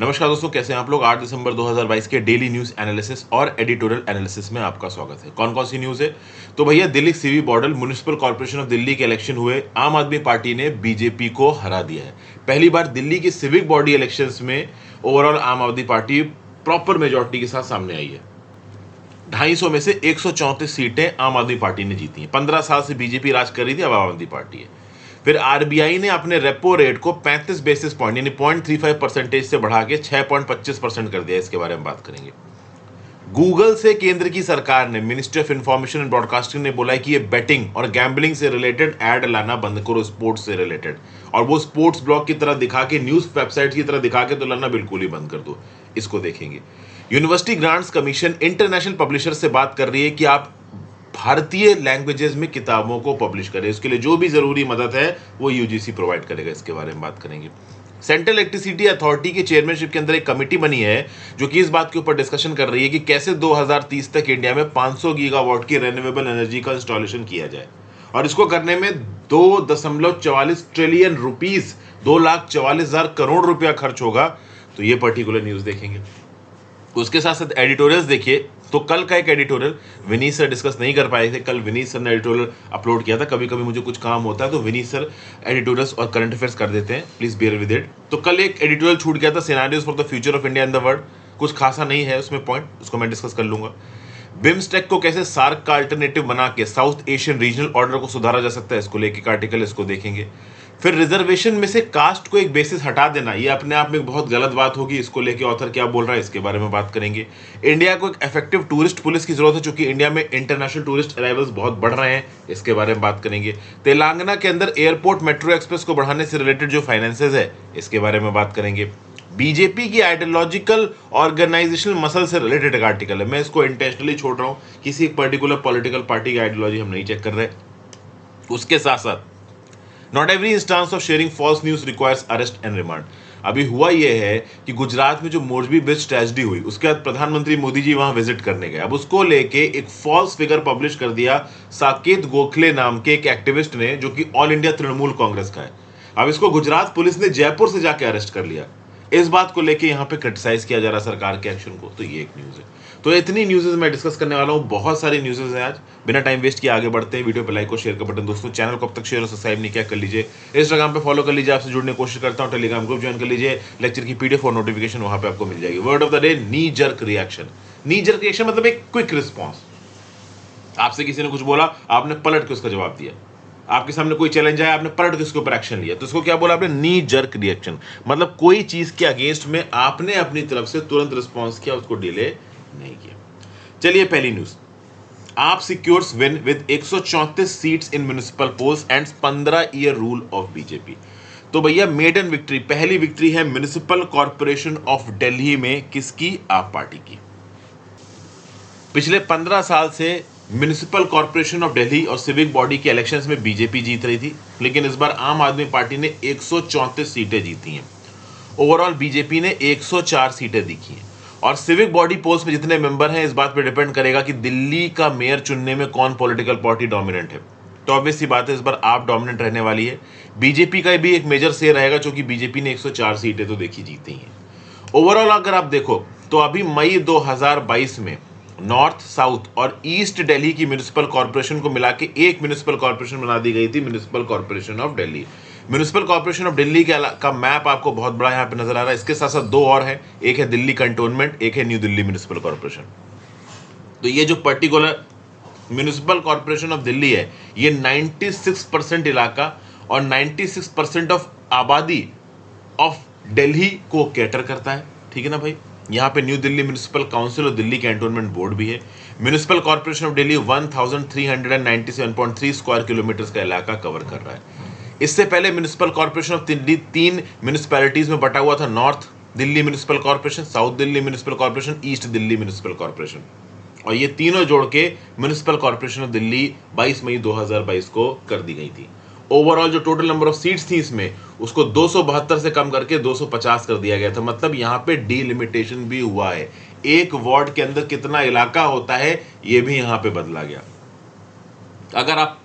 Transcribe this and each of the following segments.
नमस्कार दोस्तों, कैसे हैं आप लोग। 8 दिसंबर 2022 के डेली न्यूज़ एनालिसिस और एडिटोरियल एनालिसिस में आपका स्वागत है। कौन कौन सी न्यूज़ है तो भैया, Delhi CV model municipal corporation of Delhi के इलेक्शन हुए। आम आदमी पार्टी ने बीजेपी को हरा दिया है। पहली बार दिल्ली की सिविक बॉडी इलेक्शंस में ओवरऑल आम आदमी पार्टी प्रॉपर मेजोरिटी के साथ सामने आई है। 250 में से 134 सीटें आम आदमी पार्टी ने जीती हैं। 15 साल से बीजेपी राज कर रही थी, अब आम आदमी पार्टी है। फिर आरबीआई ने अपने रेपो रेट को 35 बेसिस पॉइंट यानी 0.35% से बढ़ा के 6.25% कर दिया। इसके बारे में बात करेंगे। गूगल से केंद्र की सरकार ने, ministry of information and broadcasting ने बोला है कि ये बेटिंग और गैम्बलिंग से रिलेटेड ऐड लाना बंद करो, स्पोर्ट्स से रिलेटेड। और वो स्पोर्ट्स ब्लॉग की तरह दिखा के, न्यूज वेबसाइट की तरह दिखा के तो लाना बिल्कुल ही बंद कर दो। इसको देखेंगे। University grants commission international publisher से बात कर रही है कि आप भारतीय लैंग्वेजेस में किताबों को पब्लिश करें। इसके लिए जो भी जरूरी मदद है वो यूजीसी प्रोवाइड करेगा। इसके बारे में बात करेंगे। सेंट्रल इलेक्ट्रिसिटी अथॉरिटी की चेयरमैनशिप के अंदर एक कमेटी बनी है जो कि इस बात के ऊपर डिस्कशन कर रही है कि कैसे 2030 तक इंडिया में 500 गीगावाट की रिन्यूएबल एनर्जी का इंस्टॉलेशन किया जाए। और इसको करने में 2.44 ट्रिलियन रुपीस, 2,44,000 करोड़ रुपया खर्च होगा। तो ये पर्टिकुलर न्यूज देखेंगे। उसके साथ साथ एडिटोरियल्स देखिए। तो कल का एक एडिटोरियल विनीत सर डिस्कस नहीं कर पाए थे। कल विनीत सर ने एडिटोरियल अपलोड किया था। कभी कभी मुझे कुछ काम होता है तो विनीत सर एडिटोरियल्स और करंट अफेयर्स कर देते हैं, प्लीज बियर विद इट। तो कल एक एडिटोरियल छूट गया था, scenarios for the future of India in the world. कुछ खासा नहीं है उसमें पॉइंट, उसको मैं डिस्कस कर लूंगा। बिम्स्टेक को कैसे सार्क का अल्टरनेटिव बना के साउथ एशियन रीजनल ऑर्डर को सुधारा जा सकता है, इसको लेके का आर्टिकल, इसको देखेंगे। फिर रिजर्वेशन में से कास्ट को एक बेसिस हटा देना, ये अपने आप में बहुत गलत बात होगी। इसको लेके ऑथर क्या बोल रहा है, इसके बारे में बात करेंगे। इंडिया को एक इफेक्टिव टूरिस्ट पुलिस की जरूरत है, क्योंकि इंडिया में इंटरनेशनल टूरिस्ट अराइवल्स बहुत बढ़ रहे हैं। इसके बारे में बात करेंगे। तेलंगाना के अंदर एयरपोर्ट मेट्रो एक्सप्रेस को बढ़ाने से रिलेटेड जो फाइनेंसेस है, इसके बारे में बात करेंगे। बीजेपी की आइडियोलॉजिकल ऑर्गेनाइजेशनल मसल से रिलेटेड एक आर्टिकल है। मैं इसको इंटेंशनली छोड़ रहा हूं, किसी पर्टिकुलर पॉलिटिकल पार्टी की आइडियोलॉजी हम नहीं चेक कर रहे। उसके साथ साथ not every instance of sharing false news requires arrest and remand. अभी हुआ यह है कि गुजरात में जो मोरबी ब्रिज ट्रेजेडी हुई, उसके बाद प्रधानमंत्री मोदी जी वहां विजिट करने गए। अब उसको लेके एक फॉल्स फिगर पब्लिश कर दिया साकेत गोखले नाम के एक एक्टिविस्ट ने, जो कि ऑल इंडिया तृणमूल कांग्रेस का है। अब इसको गुजरात पुलिस ने जयपुर से जाके अरेस्ट कर लिया। इस बात को लेके यहाँ पे क्रिटिसाइज किया जा रहा है सरकार के एक्शन को। तो ये एक न्यूज है। तो इतनी न्यूज़ मैं डिस्कस करने वाला हूँ। बहुत सारी न्यूज़ हैं आज। बिना टाइम वेस्ट किए आगे बढ़ते हैं। वीडियो पे लाइक और शेयर का बटन, दोस्तों चैनल को अब तक शेयर और सब्सक्राइब नहीं किया कर लीजिए। इंस्टाग्राम पे फॉलो कर लीजिए, आपसे जुड़ने की कोशिश करता हूँ। टेलीग्राम ग्रुप ज्वाइन कर लीजिए। लेक्चर की पीडीएफ और नोटिफिकेशन वहां पे आपको मिल जाएगी। Word of the day, knee jerk reaction. Knee jerk reaction मतलब एक क्विक रिस्पॉन्स। आपसे किसी ने कुछ बोला, आपने पलट के उसका जवाब दिया। आपके सामने कोई चैलेंज आया, आपने पलट के उसके ऊपर एक्शन लिया। तो इसको क्या बोला आपने, नी जर्क रिएक्शन। मतलब कोई चीज के अगेंस्ट में आपने अपनी तरफ से तुरंत रिस्पॉन्स किया, उसको डिले नहीं किया। चलिए पहली news. AAP secures win with 134 seats in municipal polls and 15 year rule of BJP. तो भैया मेडन विक्ट्री, पहली विक्ट्री है म्युनिसिपल कॉर्पोरेशन ऑफ दिल्ली में। किसकी? आप पार्टी की। पिछले 15 साल से म्युनिसिपल कॉर्पोरेशन ऑफ दिल्ली और सिविक बॉडी के इलेक्शंस में बीजेपी जीत रही थी, लेकिन इस बार आम आदमी पार्टी ने 134 सीटें जीती हैं। ओवरऑल बीजेपी ने 104 सीटें दिखी हैं। और सिविक बॉडी पोल्स में जितने मेंबर हैं, इस बात पर डिपेंड करेगा कि दिल्ली का मेयर चुनने में कौन पॉलिटिकल पार्टी डोमिनेंट है। तो ऑब्वियस सी बात है, इस बार आप डोमिनेंट रहने वाली है। बीजेपी का भी एक मेजर से रहेगा, क्योंकि बीजेपी ने 104 सीटें तो देखी जीती हैं। ओवरऑल अगर आप देखो तो अभी मई 2022 में नॉर्थ, साउथ और ईस्ट दिल्ली की म्युनिसिपल कॉर्पोरेशन को मिला के एक म्युनिसिपल कॉर्पोरेशन बना दी गई थी, municipal corporation of Delhi. Municipal corporation of Delhi का मैप आपको बहुत बड़ा यहाँ पे नजर आ रहा है। इसके साथ साथ दो और है, एक है दिल्ली कंटोनमेंट, एक है न्यू दिल्ली म्युनिसिपल कॉर्पोरेशन। तो ये जो particular municipal corporation of Delhi है, ये 96% इलाका और 96% ऑफ आबादी ऑफ दिल्ली को कैटर करता है। ठीक है ना भाई। यहाँ पे न्यू दिल्ली म्युनिसिपल काउंसिल और दिल्ली कैंटोनमेंट बोर्ड भी है। Municipal corporation of Delhi 1397.3 square kilometre का इलाका कवर कर रहा है। इससे पहले municipal corporation of Delhi 3 municipalities में बटा हुआ था, north Delhi municipal corporation, south Delhi municipal corporation, east Delhi municipal corporation. और ये तीनों जोड़ के म्युनिसिपल कॉर्पोरेशन ऑफ दिल्ली 22 मई 2022 को कर दी गई थी। ओवरऑल जो टोटल नंबर ऑफ सीट्स थी इसमें, उसको 272 से कम करके 250 कर दिया गया था। मतलब यहाँ पे डीलिमिटेशन भी हुआ है। एक वार्ड के अंदर कितना इलाका होता है, ये भी यहाँ पे बदला गया। अगर आप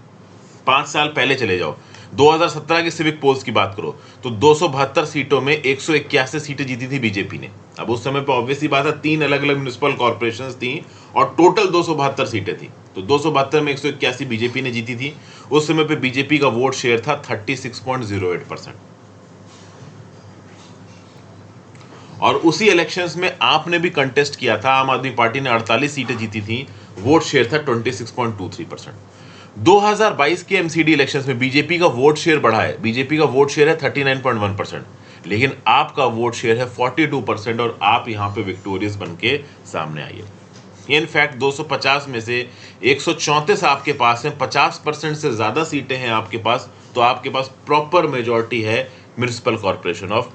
5 साल पहले चले जाओ, 2017 के सिविक पोल्स की बात करो तो 272 सीटों में 181 सीटें जीती थी बीजेपी ने। अब उस समय पे ऑब्वियसली बात है 3 अलग अलग म्युनिसिपल कॉर्पोरेशंस थी और टोटल 272 सीटें थी, तो 272 में 181 बीजेपी ने जीती थी। उस समय पे बीजेपी का वोट शेयर था 36.08%। और उसी इलेक्शंस में आपने भी कंटेस्ट किया था, आम आदमी पार्टी ने 48 सीटें जीती थी, वोट शेयर था 26.23%। 2022 के एमसीडी इलेक्शंस में बीजेपी का वोट शेयर बढ़ा है, बीजेपी का वोट शेयर है 39.1%, लेकिन आपका वोट शेयर है 42% और आप यहां पे विक्टोरियस बन के सामने आइए। इनफैक्ट 250 में से 134 आपके पास है, 50% से ज्यादा सीटें हैं आपके पास, तो आपके पास प्रॉपर मेजॉरिटी है म्युनिसिपल कॉर्पोरेशन ऑफ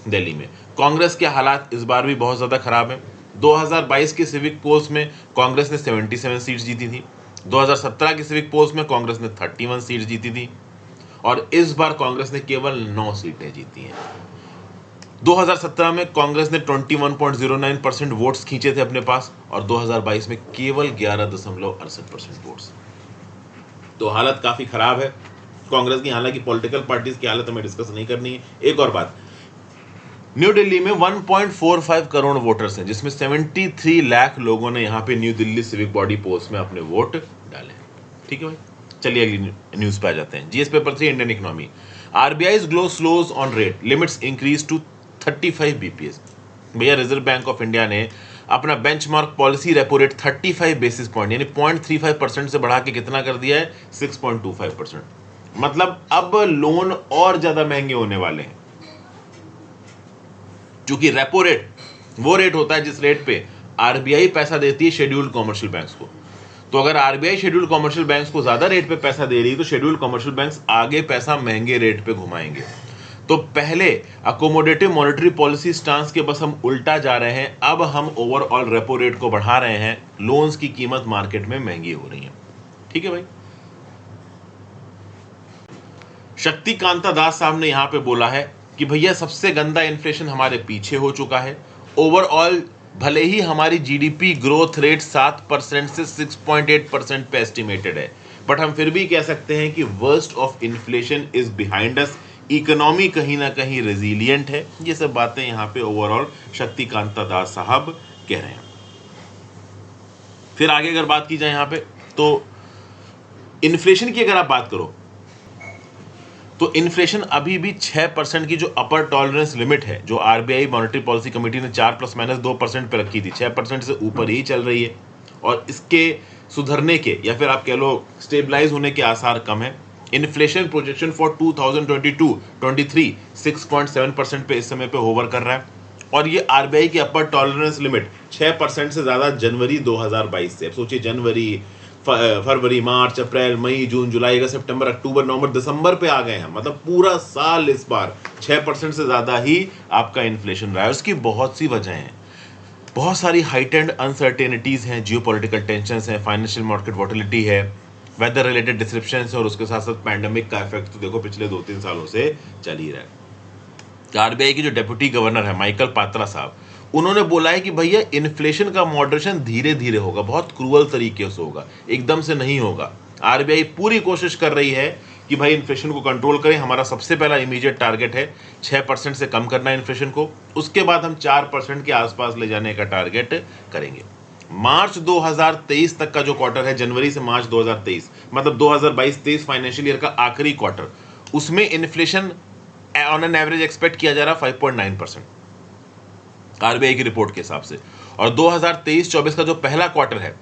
दिल्ली में। कांग्रेस के हालात इस बार भी बहुत ज्यादा खराब है। 2022 के सिविक पोल्स में कांग्रेस ने 77 सीट जीती थी, 2017 के सिविक पोल्स में कांग्रेस ने 31 सीट जीती थी और इस बार कांग्रेस ने केवल 9 सीटें जीती हैं। 2017 में कांग्रेस ने 21.09% वोट्स खींचे थे अपने पास और 2022 में केवल 11.68% वोट्स। तो हालत काफी खराब है कांग्रेस की। हालांकि पॉलिटिकल पार्टीज की हालत हमें डिस्कस नहीं करनी है। एक और बात, न्यू दिल्ली में 1.45 करोड़ वोटर्स हैं, जिसमें 73 लाख लोगों ने यहाँ पे new Delhi civic body polls में अपने वोट डाले। ठीक है भाई, चलिए अगली न्यूज पे आ जाते हैं। GS paper 3 Indian economy. RBI glow slows on rate limits increase to 35 BPS. भैया रिजर्व बैंक ऑफ इंडिया ने अपना benchmark policy repo rate 35 basis point यानी 0.35% से बढ़ा के कितना कर दिया है, 6.25%। मतलब अब लोन और ज्यादा महंगे होने वाले हैं, क्योंकि रेपो रेट वो रेट होता है जिस रेट पे आरबीआई पैसा देती है शेड्यूल्ड कॉमर्शियल बैंक्स को। तो अगर आरबीआई शेड्यूल्ड कॉमर्शियल बैंक्स को ज्यादा रेट पे पैसा दे रही है तो शेड्यूल्ड कॉमर्शियल बैंक्स आगे पैसा महंगे रेट पे घुमाएंगे। तो पहले अकोमोडेटिव मॉनेटरी पॉलिसी स्टांस के बस हम उल्टा जा रहे हैं, अब हम ओवरऑल रेपो रेट को बढ़ा रहे हैं, लोन्स की कीमत मार्केट में महंगी हो रही है। ठीक है भाई। शक्तिकांता दास साहब ने यहां पे बोला है कि भैया सबसे गंदा इन्फ्लेशन हमारे पीछे हो चुका है। ओवरऑल भले ही हमारी जीडीपी ग्रोथ रेट 7% से 6.8% पे एस्टिमेटेड है, बट हम फिर भी कह सकते हैं कि worst of inflation is behind us, economy कहीं ना कहीं रेजिलियंट है। ये सब बातें यहाँ पे ओवरऑल शक्तिकांता दास साहब कह रहे हैं। फिर आगे अगर बात की जाए यहाँ पे तो इन्फ्लेशन की अगर आप बात करो तो इन्फ्लेशन अभी भी 6% की जो अपर टॉलरेंस लिमिट है, जो आरबीआई मॉनेटरी पॉलिसी कमेटी ने 4± 2% पे रखी थी, 6% से ऊपर ही चल रही है और इसके सुधरने के या फिर आप कह लो स्टेबलाइज होने के आसार कम है। इन्फ्लेशन प्रोजेक्शन फॉर 2022-23 6.7% पे इस समय पे होवर कर रहा है और ये आरबीआई की अपर टॉलरेंस लिमिट 6% से ज्यादा जनवरी 2022 से, अब सोचिए जनवरी, फरवरी, मार्च, अप्रैल, मई, जून, जुलाई, अगस्त, सितंबर, अक्टूबर, नवंबर, दिसंबर पे आ गए हैं। मतलब पूरा साल इस बार 6% से ज्यादा ही आपका इन्फ्लेशन रहा है। उसकी बहुत सी वजह हैं, बहुत सारी हाइटेंड अनसर्टेनिटीज हैं, जियोपॉलिटिकल टेंशंस हैं, फाइनेंशियल मार्केट वॉटिलिटी है, वेदर रिलेटेड डिस्क्रिप्शंस है और उसके साथ साथ पैंडेमिक का इफेक्ट तो देखो पिछले 2-3 सालों से चल ही रहा है। आरबीआई की जो डेप्यूटी गवर्नर है माइकल पात्रा साहब, उन्होंने बोला है कि भैया इन्फ्लेशन का मॉडरेशन धीरे धीरे होगा, बहुत क्रूअल तरीके से होगा, एकदम से नहीं होगा। आरबीआई पूरी कोशिश कर रही है कि भाई इन्फ्लेशन को कंट्रोल करें। हमारा सबसे पहला इमीडिएट टारगेट है 6% से कम करना इन्फ्लेशन को, उसके बाद हम 4% के आसपास ले जाने का टारगेट करेंगे। मार्च 2023 तक का जो क्वार्टर है, जनवरी से मार्च 2023, मतलब 2022-23 फाइनेंशियल ईयर का आखिरी क्वार्टर, उसमें inflation on an average expect किया जा रहा 5.9% आरबीआई की रिपोर्ट के हिसाब से। और 2023-24 का जो पहला क्वार्टर है,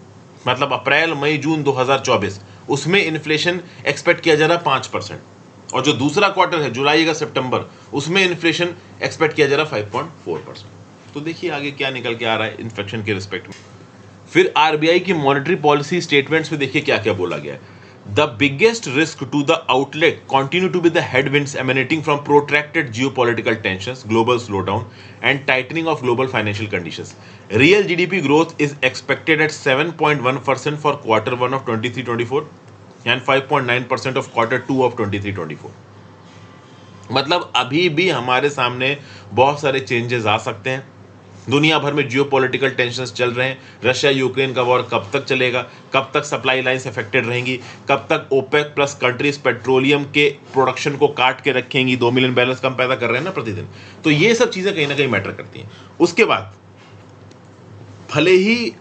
मतलब अप्रैल, मई, जून 2024, उसमें इन्फ्लेशन एक्सपेक्ट किया जा रहा 5% और जो दूसरा क्वार्टर है जुलाई का सितंबर, उसमें इन्फ्लेशन एक्सपेक्ट किया जा रहा 5.4%। तो देखिए आगे क्या निकल के आ रहा है इन्फ्लेशन के रिस्पेक्ट में। फिर आरबीआई की मॉनेटरी पॉलिसी स्टेटमेंट्स में देखिए क्या क्या बोला गया है। The biggest risk to the outlook continue to be the headwinds emanating from protracted geopolitical tensions, global slowdown, and tightening of global financial conditions. Real GDP growth is expected at 7.1% for Q1 of 23-24 and 5.9% of Q2 of 23-24. मतलब अभी भी हमारे सामने बहुत सारे changes आ सकते हैं। दुनिया भर में जियोपॉलिटिकल टेंशंस चल रहे हैं, रशिया यूक्रेन का वॉर कब तक चलेगा, कब तक सप्लाई लाइंस अफेक्टेड रहेंगी, कब तक ओपेक प्लस कंट्रीज पेट्रोलियम के प्रोडक्शन को काट के रखेंगी, 2 मिलियन बैरल्स कम पैदा कर रहे हैं ना प्रतिदिन, तो ये सब चीजें कहीं ना कहीं मैटर करती हैं। उसके बाद भले ही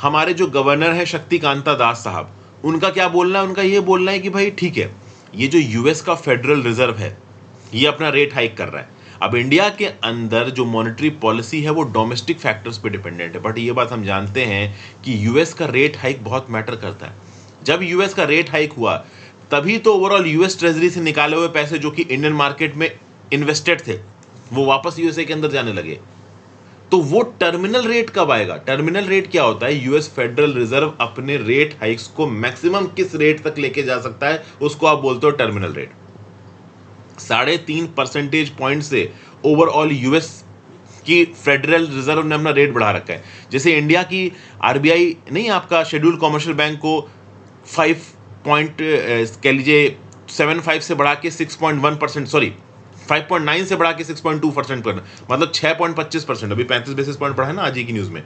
हमारे जो गवर्नर है शक्तिकांता दास साहब, उनका क्या बोलना है, उनका ये बोलना है कि भाई ठीक है, ये जो यूएस का फेडरल रिजर्व है ये अपना रेट हाइक कर रहा है। अब इंडिया के अंदर जो मॉनेटरी पॉलिसी है वो डोमेस्टिक फैक्टर्स पे डिपेंडेंट है, बट ये बात हम जानते हैं कि यूएस का रेट हाइक बहुत मैटर करता है। जब यूएस का रेट हाइक हुआ तभी तो ओवरऑल यूएस ट्रेजरी से निकाले हुए पैसे जो कि इंडियन मार्केट में इन्वेस्टेड थे वो वापस यूएसए के अंदर जाने लगे। तो वो टर्मिनल रेट कब आएगा? टर्मिनल रेट क्या होता है? यूएस फेडरल रिजर्व अपने रेट हाइक्स को मैक्सिमम किस रेट तक लेके जा सकता है, उसको आप बोलते हो टर्मिनल रेट। 3.5 परसेंटेज पॉइंट से ओवरऑल यूएस की फेडरल रिजर्व ने अपना रेट बढ़ा रखा है। जैसे इंडिया की आरबीआई नहीं, आपका शेड्यूल कॉमर्शियल बैंक को 5 पॉइंट कह लीजिए 7.5 से बढ़ा के 6.1%, सॉरी 5.9 से बढ़ा के 6.2% करना, मतलब 6.25%। अभी 35 बेसिस पॉइंट बढ़ा है ना आज ही की न्यूज में।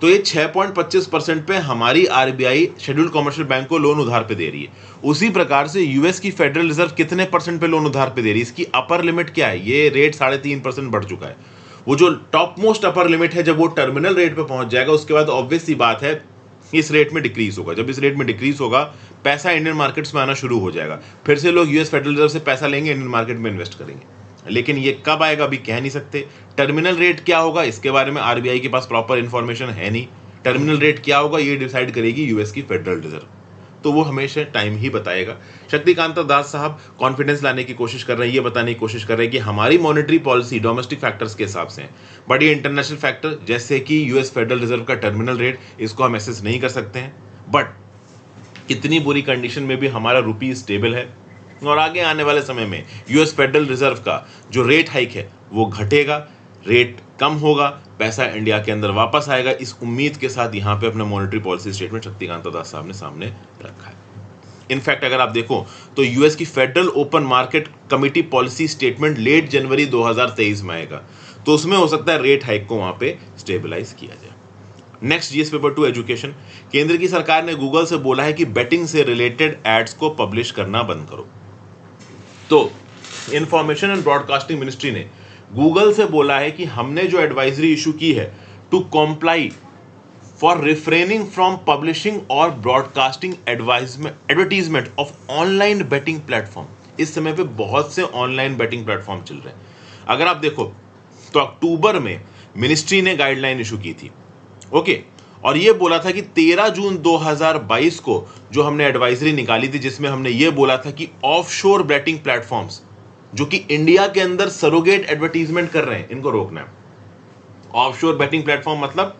तो ये 6.25% पे हमारी आरबीआई शेड्यूल कॉमर्शियल बैंक को लोन उधार पे दे रही है। उसी प्रकार से यूएस की फेडरल रिजर्व कितने परसेंट पे लोन उधार पे दे रही है? इसकी अपर लिमिट क्या है? ये रेट 3.5% बढ़ चुका है। वो जो टॉप मोस्ट अपर लिमिट है, जब वो टर्मिनल रेट पे पहुंच जाएगा उसके बाद ऑब्वियस सी बात है इस रेट में डिक्रीज होगा। जब इस रेट में डिक्रीज होगा पैसा इंडियन मार्केट्स में आना शुरू हो जाएगा, फिर से लोग यूएस फेडरल रिजर्व से पैसा लेंगे, इंडियन मार्केट में इन्वेस्ट करेंगे। लेकिन ये कब आएगा अभी कह नहीं सकते। टर्मिनल रेट क्या होगा इसके बारे में आरबीआई के पास प्रॉपर इंफॉर्मेशन है नहीं। टर्मिनल रेट क्या होगा ये डिसाइड करेगी यूएस की फेडरल रिजर्व, तो वो हमेशा टाइम ही बताएगा। शक्तिकांता दास साहब कॉन्फिडेंस लाने की कोशिश कर रहे हैं, ये बताने की कोशिश कर रहे हैं कि हमारी मॉनेटरी पॉलिसी डोमेस्टिक फैक्टर्स के हिसाब से है, बट ये इंटरनेशनल फैक्टर जैसे कि यूएस फेडरल रिजर्व का टर्मिनल रेट, इसको हम एसेस नहीं कर सकते हैं। बट कितनी बुरी कंडीशन में भी हमारा रुपी स्टेबल है और आगे आने वाले समय में यूएस फेडरल रिजर्व का जो रेट हाइक है वो घटेगा, रेट कम होगा, पैसा इंडिया के अंदर वापस आएगा। इस उम्मीद के साथ यहाँ पे अपना मॉनेटरी पॉलिसी स्टेटमेंट शक्तिकांता दास साहब ने सामने रखा है। इनफैक्ट अगर आप देखो तो यूएस की federal open market committee policy statement late जनवरी 2023 में आएगा, तो उसमें हो सकता है रेट हाइक को वहां पे स्टेबलाइज किया जाए। Next GS paper 2 education. केंद्र की सरकार ने गूगल से बोला है कि बेटिंग से रिलेटेड एड्स को पब्लिश करना बंद करो। तो इंफॉर्मेशन एंड ब्रॉडकास्टिंग मिनिस्ट्री ने गूगल से बोला है कि हमने जो एडवाइजरी इशू की है to comply for refraining from publishing और broadcasting advertisement of online betting platform. इस समय पे बहुत से ऑनलाइन बेटिंग प्लेटफॉर्म चल रहे हैं। अगर आप देखो तो अक्टूबर में मिनिस्ट्री ने गाइडलाइन इशू की थी, ओके, और ये बोला था कि 13 जून 2022 को जो हमने एडवाइजरी निकाली थी जिसमें हमने ये बोला था कि ऑफशोर बेटिंग प्लेटफॉर्म्स जो कि इंडिया के अंदर सरोगेट एडवर्टीजमेंट कर रहे हैं इनको रोकना है। ऑफशोर बेटिंग प्लेटफॉर्म मतलब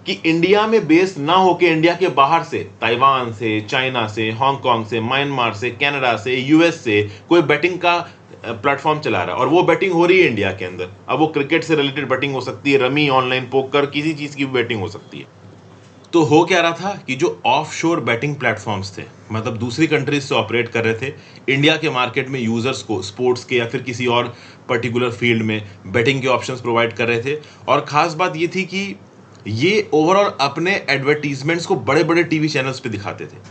कि इंडिया में बेस ना होके इंडिया के बाहर से, ताइवान से, चाइना से, हांगकांग से, म्यांमार से, कनाडा से, यूएस से कोई बेटिंग का प्लेटफॉर्म चला रहा है और वो बेटिंग हो रही है इंडिया के अंदर। अब वो क्रिकेट से रिलेटेड बेटिंग हो सकती है, रमी, ऑनलाइन पोकर, किसी चीज की भी बेटिंग हो सकती है। तो हो क्या रहा था कि जो ऑफशोर बेटिंग प्लेटफॉर्म्स थे, मतलब दूसरी कंट्रीज से ऑपरेट कर रहे थे, इंडिया के मार्केट में यूजर्स को स्पोर्ट्स के या फिर किसी और पर्टिकुलर फील्ड में बेटिंग के ऑप्शंस प्रोवाइड कर रहे थे। और खास बात ये थी कि ये ओवरऑल अपने एडवर्टीजमेंट्स को बड़े बड़े टीवी चैनल्स पे दिखाते थे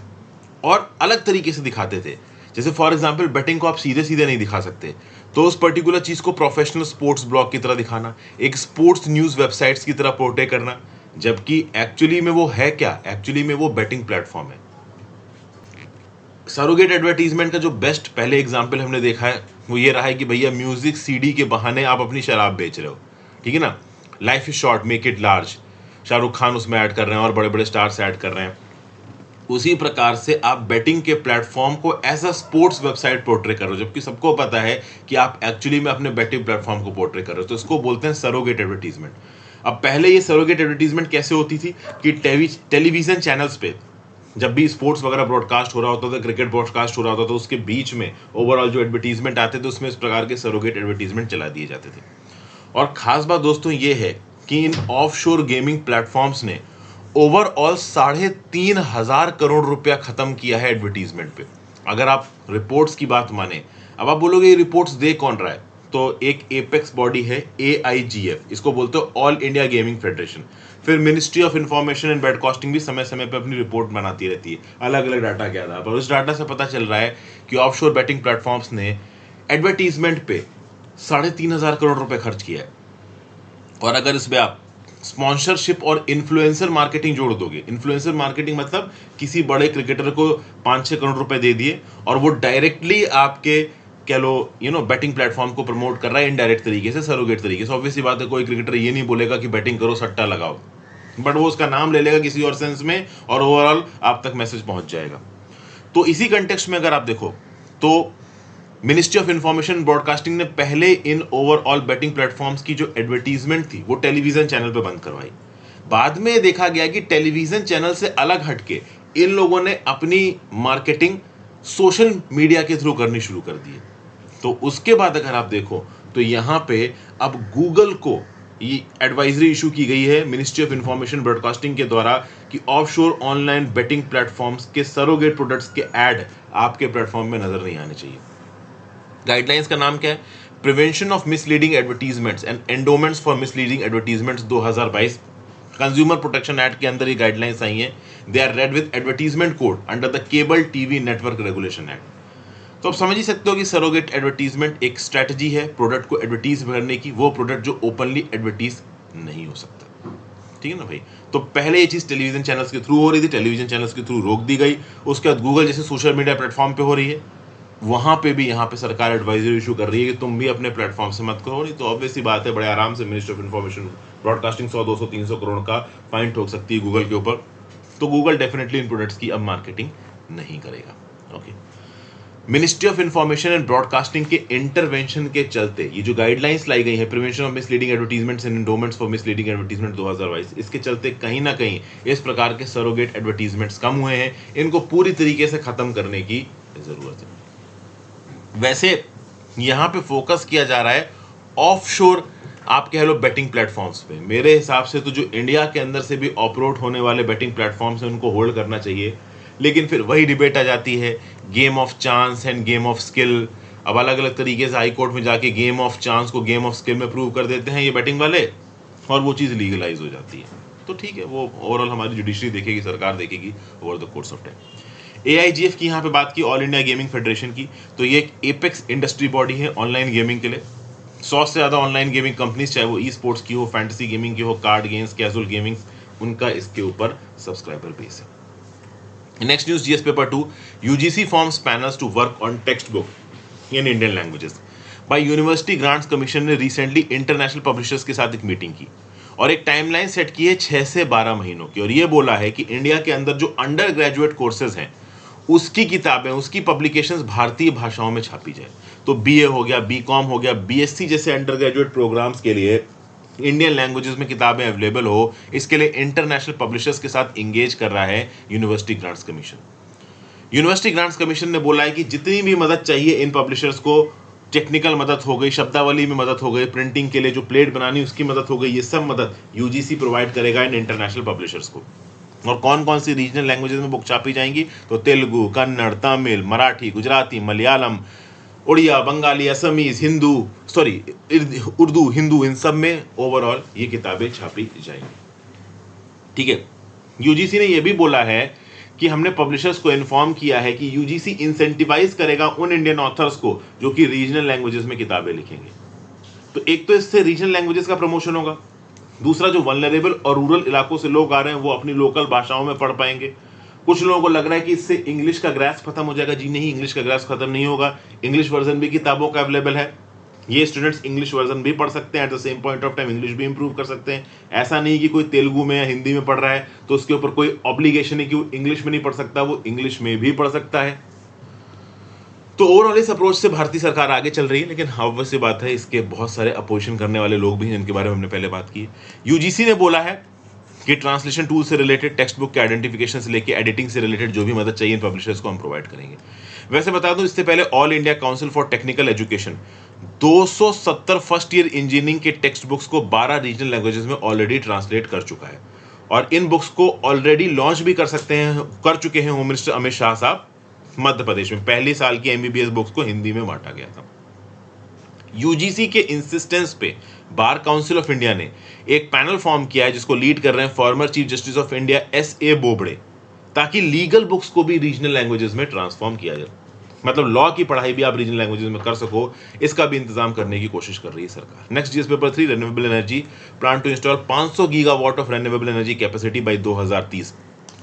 और अलग तरीके से दिखाते थे। जैसे फॉर एग्जांपल बेटिंग को आप सीधे सीधे नहीं दिखा सकते, तो उस पर्टिकुलर चीज को प्रोफेशनल स्पोर्ट्स ब्लॉग की तरह दिखाना, एक स्पोर्ट्स न्यूज वेबसाइट्स की तरह पोर्ट्रे करना, जबकि एक्चुअली में वो है क्या? एक्चुअली में वो बेटिंग प्लेटफॉर्म है। सरोगेट एडवर्टीजमेंट का जो बेस्ट पहले एग्जांपल हमने देखा है वो ये रहा है कि भैया म्यूजिक सीडी के बहाने आप अपनी शराब बेच रहे हो, ठीक है ना, life is short make it large, Shahrukh Khan उसमें ऐड कर रहे हैं और बड़े बड़े स्टार्स ऐड कर रहे हैं। उसी प्रकार से आप बेटिंग के प्लेटफॉर्म को as a sports website portray कर रहे हो, जबकि सबको पता है कि आप एक्चुअली में अपने बेटिंग प्लेटफॉर्म को पोर्ट्रे कर रहे हो, तो इसको बोलते हैं सरोगेट एडवर्टीजमेंट। अब पहले ये सरोगेट एडवर्टीजमेंट कैसे होती थी कि टेलीविजन चैनल्स पे जब भी स्पोर्ट्स वगैरह ब्रॉडकास्ट हो रहा होता था, क्रिकेट ब्रॉडकास्ट हो रहा होता था, तो उसके बीच में ओवरऑल जो एडवर्टीजमेंट आते थे उसमें इस प्रकार के सरोगेट एडवर्टीजमेंट चला दिए जाते थे। और खास बात दोस्तों ये है कि इन ऑफशोर गेमिंग प्लेटफॉर्म्स ने ओवरऑल 3,500 करोड़ रुपया खत्म किया है एडवर्टीजमेंट पे, अगर आप रिपोर्ट्स की बात माने। अब आप बोलोगे ये रिपोर्ट्स दे कौन रहा है, तो एक एपेक्स बॉडी है AIGF, इसको बोलते हो ऑल इंडिया गेमिंग फेडरेशन। फिर ministry of information and broadcasting भी समय समय पर अपनी रिपोर्ट बनाती रहती है अलग अलग डाटा के आधार पर। उस डाटा से पता चल रहा है कि ऑफशोर बैटिंग प्लेटफॉर्म्स ने एडवर्टीजमेंट पे 3,500 करोड़ रुपए खर्च किया है। और अगर इसमें आप स्पॉन्सरशिप और इन्फ्लुएंसर मार्केटिंग जोड़ दोगे, इन्फ्लुएंसर मार्केटिंग मतलब किसी बड़े क्रिकेटर को 5-6 करोड़ रुपए दे दिए और वो डायरेक्टली आपके कह लो बैटिंग प्लेटफॉर्म को प्रमोट कर रहा है इनडायरेक्ट तरीके से, सरोगेट तरीके से। ऑब्वियसली बात है, कोई क्रिकेटर ये नहीं बोलेगा कि बैटिंग करो सट्टा लगाओ, बट वो उसका नाम ले लेगा किसी और सेंस में और ओवरऑल आप तक मैसेज पहुंच जाएगा। तो इसी कंटेक्स्ट में अगर आप देखो तो मिनिस्ट्री ऑफ इंफॉर्मेशन ब्रॉडकास्टिंग ने पहले इन ओवरऑल बैटिंग प्लेटफॉर्म्स की जो एडवर्टीजमेंट थी वो टेलीविजन चैनल पे बंद करवाई। बाद में देखा गया कि टेलीविजन चैनल से अलग हटके इन लोगों ने अपनी मार्केटिंग सोशल मीडिया के थ्रू करनी शुरू कर दी। तो उसके बाद अगर आप देखो तो यहां पे अब गूगल को ये एडवाइजरी इशू की गई है मिनिस्ट्री ऑफ इंफॉर्मेशन ब्रॉडकास्टिंग के द्वारा कि ऑफशोर ऑनलाइन बेटिंग प्लेटफॉर्म्स के सरोगेट प्रोडक्ट्स के ऐड आपके प्लेटफॉर्म में नजर नहीं आने चाहिए। गाइडलाइंस का नाम क्या है? Prevention of misleading advertisements and endorsements for misleading advertisements 2022 consumer protection act के अंदर ये गाइडलाइंस आई हैं। They are read with advertisement code under the cable TV network regulation act. तो आप समझ ही सकते हो कि सरोगेट एडवर्टीजमेंट एक स्ट्रैटेजी है प्रोडक्ट को एडवर्टीज करने की, वो प्रोडक्ट जो ओपनली एडवर्टीज नहीं हो सकता। ठीक है ना भाई? तो पहले ये चीज टेलीविजन चैनल्स के थ्रू हो रही थी, टेलीविजन चैनल्स के थ्रू रोक दी गई। उसके बाद गूगल जैसे सोशल मीडिया प्लेटफॉर्म पे हो रही है, वहां पे भी यहाँ पे सरकार एडवाइजरी इशू कर रही है कि तुम भी अपने प्लेटफॉर्म से मत करो। नहीं तो ऑब्वियसली बात है, बड़े आराम से ministry of information broadcasting 100, 200, 300 crore का फाइन ठोक सकती है गूगल के ऊपर। तो गूगल डेफिनेटली इन प्रोडक्ट्स की अब मार्केटिंग नहीं करेगा। Okay, ministry of information and broadcasting के इंटरवेंशन के चलते ये जो गाइडलाइंस लाई गई है prevention of misleading advertisements and endorsements for misleading advertisement 2022, इसके चलते कहीं ना कहीं इस प्रकार के सरोगेट एडवर्टीजमेंट्स कम हुए हैं। इनको पूरी तरीके से खत्म करने की जरूरत है। वैसे यहां पे फोकस किया जा रहा है ऑफशोर आप कह लो बेटिंग प्लेटफॉर्म्स पे। मेरे हिसाब से तो जो इंडिया के अंदर से भी ऑपरेट होने वाले बेटिंग प्लेटफॉर्म्स हैं उनको होल्ड करना चाहिए, लेकिन फिर वही डिबेट आ जाती है game of chance end game of skill. अब अलग अलग तरीके से हाई कोर्ट में जाके गेम ऑफ चांस को गेम ऑफ स्किल में प्रूव कर देते हैं ये बैटिंग वाले, और वो चीज़ लीगलाइज हो जाती है। तो ठीक है, वो ओवरऑल हमारी जुडिशरी देखेगी, सरकार देखेगी over the course of time. AIGF की यहाँ पे बात की, ऑल इंडिया गेमिंग फेडरेशन की, तो ये एक एपेक्स इंडस्ट्री बॉडी है ऑनलाइन गेमिंग के लिए। 100 से ज़्यादा ऑनलाइन गेमिंग कंपनीज, चाहे वो ई स्पोर्ट्स की हो, फैंटेसी गेमिंग की हो, कार्ड गेम्स, कैजुअल गेमिंग, उनका इसके ऊपर सब्सक्राइबर बेस है। Next news, GS paper 2, UGC forms panels to work on text book in Indian languages. By university grants commission ने रिसेंटली इंटरनेशनल पब्लिशर्स के साथ एक मीटिंग की और एक टाइमलाइन सेट की है 6 से 12 महीनों की, और ये बोला है कि इंडिया के अंदर जो अंडर ग्रेजुएट कोर्सेज हैं उसकी किताबें, उसकी पब्लिकेशंस भारतीय भाषाओं में छापी जाए। तो BA हो गया, BCom हो गया, BSc जैसे अंडर ग्रेजुएट प्रोग्राम्स के लिए इंडियन लैंग्वेजेस में किताबें अवेलेबल हो, इसके लिए इंटरनेशनल पब्लिशर्स के साथ इंगेज कर रहा है university grants commission. University grants commission ने बोला है कि जितनी भी मदद चाहिए इन पब्लिशर्स को, टेक्निकल मदद हो गई, शब्दावली में मदद हो गई, प्रिंटिंग के लिए जो प्लेट बनानी उसकी मदद हो गई, ये सब मदद UGC प्रोवाइड करेगा इन इंटरनेशनल पब्लिशर्स को। और कौन कौन सी रीजनल लैंग्वेजेस में बुक छापी जाएंगी? तो तेलुगु, कन्नड़, तमिल, मराठी, गुजराती, मलयालम, उड़िया, बंगाली, असमीज, उर्दू, हिंदू, इन सब में ओवरऑल ये किताबें छापी जाएंगी। ठीक है, UGC ने यह भी बोला है कि हमने पब्लिशर्स को इन्फॉर्म किया है कि UGC इंसेंटिवाइज करेगा उन इंडियन ऑथर्स को जो कि रीजनल लैंग्वेजेस में किताबें लिखेंगे। तो एक तो इससे रीजनल लैंग्वेजेस का प्रमोशन होगा, दूसरा जो वल्नरेबल और रूरल इलाकों से लोग आ रहे हैं वो अपनी लोकल भाषाओं में पढ़ पाएंगे। कुछ लोगों को लग रहा है कि इससे इंग्लिश का ग्रास्प खत्म हो जाएगा। जी नहीं, इंग्लिश का ग्रास्प खत्म नहीं होगा। इंग्लिश वर्जन भी किताबों का अवेलेबल है, ये स्टूडेंट्स इंग्लिश वर्जन भी पढ़ सकते हैं, eight the same point of time English भी इंप्रूव कर सकते हैं। ऐसा नहीं कि कोई तेलुगु में या हिंदी में पढ़ रहा है तो उसके ऊपर कोई ऑब्लिगेशन है कि वो इंग्लिश में नहीं पढ़ सकता, वो इंग्लिश में भी पढ़ सकता है। तो ओवरऑल इस अप्रोच से भारतीय सरकार आगे चल रही है, लेकिन ऑब्वियस बात है इसके बहुत सारे अपोजिशन करने वाले लोग भी हैं जिनके बारे में हमने पहले बात की। UGC ने बोला है कि ट्रांसलेशन टूल से रिलेटेड, टेक्स्ट बुक के आइडेंटिफिकेशन से लेकर एडिटिंग से रिलेटेड जो भी मदद चाहिए इन पब्लिशर्स को हम प्रोवाइड करेंगे। वैसे बता दूं, इससे पहले all India council for technical education 270 first year engineering के टेक्स्ट बुक्स को 12 रीजनल लैंग्वेजेस में ऑलरेडी ट्रांसलेट कर चुका है, और इन बुक्स को ऑलरेडी लॉन्च भी कर चुके हैं होम मिनिस्टर अमित शाह साहब। मध्य प्रदेश में पहली साल की MBBS बुक्स को हिंदी में बांटा गया था। यूजीसी के इंसिस्टेंस पे बार काउंसिल ऑफ इंडिया ने एक पैनल फॉर्म किया है जिसको लीड कर रहे हैं former chief justice of India S.A. Bobde, ताकि लीगल बुक्स को भी रीजनल लैंग्वेजेस में ट्रांसफॉर्म किया जाए। मतलब लॉ की पढ़ाई भी आप रीजनल लैंग्वेजेस में कर सको, इसका भी इंतजाम करने की कोशिश कर रही है सरकार। Next GS paper 3, renewable energy plan to install 500 gigawatt of renewable energy capacity by 2030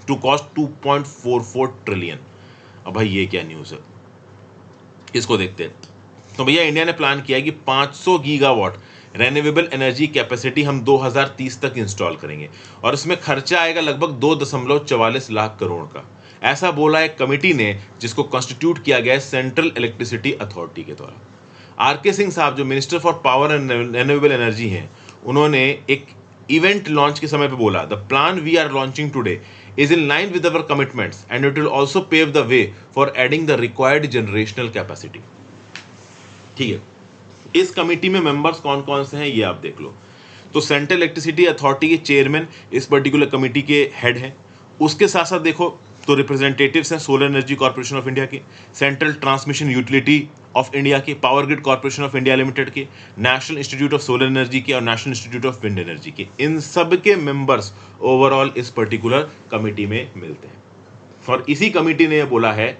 to cost 2.44 trillion. अब भाई ये क्या न्यूज है, इसको देखते हैं। तो भैया इंडिया ने प्लान किया है कि 500 गीगावाट रिन्यूएबल एनर्जी कैपेसिटी हम 2030 तक इंस्टॉल करेंगे और इसमें खर्चा आएगा लगभग 2.44 लाख करोड़ का। ऐसा बोला एक कमेटी ने जिसको कॉन्स्टिट्यूट किया गया है सेंट्रल इलेक्ट्रिसिटी अथॉरिटी के द्वारा। आर.के. सिंह साहब जो minister for power and renewable energy हैं, उन्होंने एक इवेंट लॉन्च के समय पे बोला, the plan we are launching today is in line with our commitments and it will also pave the way for adding the required generational capacity. ठीक है, इस कमेटी में मेंबर्स कौन कौन से हैं ये आप देख लो। तो सेंट्रल इलेक्ट्रिसिटी अथॉरिटी के चेयरमैन इस पर्टिकुलर कमेटी के हेड हैं। उसके साथ साथ देखो तो रिप्रेजेंटेटिव्स हैं solar energy corporation of India के, central transmission utility of India के, power grid corporation of India limited के, national institute of solar energy के और national institute of wind energy के। इन सब के मेंबर्स ओवरऑल इस पर्टिकुलर कमेटी में मिलते हैं। और इसी कमेटी ने यह बोला है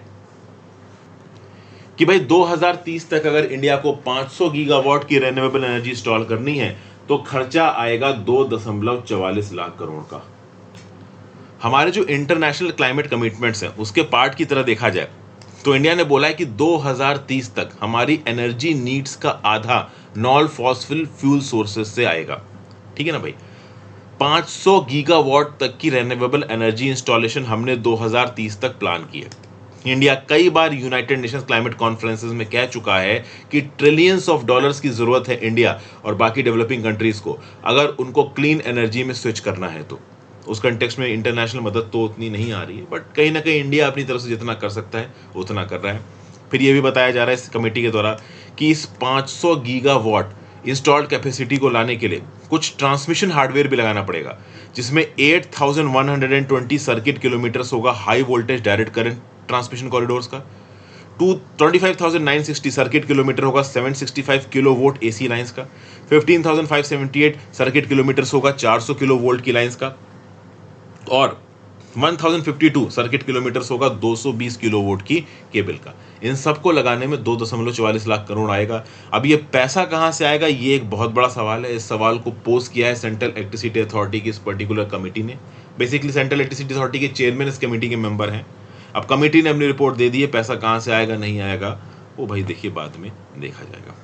कि भाई 2030 तक अगर इंडिया को 500 गीगावाट की रिन्यूएबल एनर्जी इंस्टॉल करनी है तो खर्चा आएगा 2.44 लाख करोड़ का। हमारे जो इंटरनेशनल क्लाइमेट कमिटमेंट्स हैं उसके पार्ट की तरह देखा जाए तो इंडिया ने बोला है कि 2030 तक हमारी एनर्जी नीड्स का आधा नॉन फॉसिल फ्यूल सोर्सेज से आएगा। ठीक है ना भाई, 500 गीगावाट तक की रिन्यूएबल एनर्जी इंस्टॉलेशन हमने 2030 तक प्लान की है। इंडिया कई बार यूनाइटेड नेशंस क्लाइमेट कॉन्फ्रेंसेस में कह चुका है कि ट्रिलियंस ऑफ डॉलर्स की जरूरत है इंडिया और बाकी डेवलपिंग कंट्रीज को अगर उनको क्लीन एनर्जी में स्विच करना है तो। उस कंटेक्स्ट में इंटरनेशनल मदद तो उतनी नहीं आ रही है, बट कहीं ना कहीं इंडिया अपनी तरफ से जितना कर सकता है उतना कर रहा है। फिर ये भी बताया जा रहा है इस कमेटी के द्वारा कि इस 500 गीगावाट इंस्टॉल्ड कैपेसिटी को लाने के लिए कुछ ट्रांसमिशन हार्डवेयर भी लगाना पड़ेगा, जिसमें 8120 सर्किट किलोमीटर्स होगा high voltage direct current transmission corridors का, 25,960 सर्किट किलोमीटर होगा 765 किलोवोल्ट एसी लाइंस का, 15,578 सर्किट किलोमीटर्स होगा 400 किलोवोल्ट की लाइंस का और 1052 सर्किट किलोमीटर्स होगा 220 किलोवोल्ट की केबल का। इन सबको लगाने में 2.44 लाख करोड़ आएगा। अब ये पैसा कहां से आएगा ये एक बहुत बड़ा सवाल है। इस सवाल को पोज किया है सेंट्रल इलेक्ट्रिसिटी अथॉरिटी की इस पर्टिकुलर कमेटी ने। बेसिकली सेंट्रल इलेक्ट्रिसिटी अथॉरिटी के चेयरमैन इस कमेटी के मेंबर हैं। अब कमेटी ने अपनी रिपोर्ट दे दी है, पैसा कहां से आएगा नहीं आएगा वो भाई देखिए बाद में देखा जाएगा।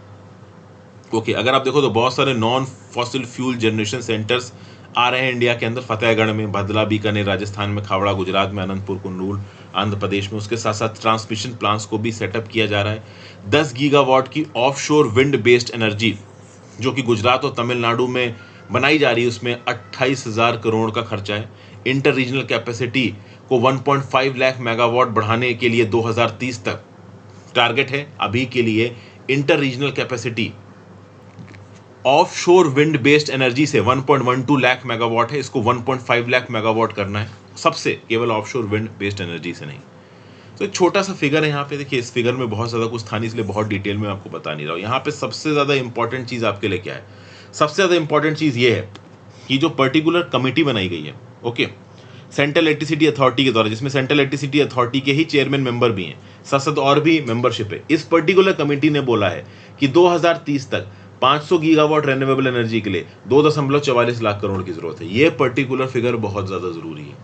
ओके, अगर आप देखो तो बहुत सारे non fossil fuel generation centres आ रहे हैं इंडिया के अंदर, फतेहगढ़ में, भदला, बीकानेर राजस्थान में, खावड़ा गुजरात में, अनंतपुर कुंडूल आंध्र प्रदेश में। उसके साथ साथ ट्रांसमिशन प्लांट्स को भी सेटअप किया जा रहा है। 10 गीगावाट की ऑफशोर विंड बेस्ड एनर्जी जो कि गुजरात और तमिलनाडु में बनाई जा रही है, उसमें 28,000 करोड़ का खर्चा है। इंटर रीजनल कैपेसिटी को 1.5 लाख मेगावाट बढ़ाने के लिए 2030 तक टारगेट है। अभी के लिए inter regional capacity offshore wind based energy से 1.12 लाख मेगावाट है, इसको 1.5 लाख मेगावाट करना है सबसे, केवल ऑफशोर विंड बेस्ड एनर्जी से नहीं। तो एक छोटा सा फिगर है यहाँ पे, देखिए इस फिगर में बहुत ज़्यादा कुछ था नहीं इसलिए बहुत डिटेल में आपको बता नहीं रहा हूँ। यहाँ पे सबसे ज़्यादा इंपॉर्टेंट चीज़ आपके लिए क्या है, सबसे ज़्यादा इंपॉर्टेंट चीज़ ये है कि जो पर्टिकुलर कमेटी बनाई गई है, ओके, सेंट्रल इलेक्ट्रिसिटी अथॉरिटी के द्वारा, जिसमें सेंट्रल इलेक्ट्रिसिटी अथॉरिटी के ही चेयरमैन मेंबर भी हैं, साथ साथ और भी मेंबरशिप है। इस पर्टिकुलर कमेटी ने बोला है कि 2030 तक 500 गीगावाट रिन्यूएबल एनर्जी के लिए 2.44 लाख करोड़ की जरूरत है। ये पर्टिकुलर फिगर बहुत ज़्यादा ज़रूरी है।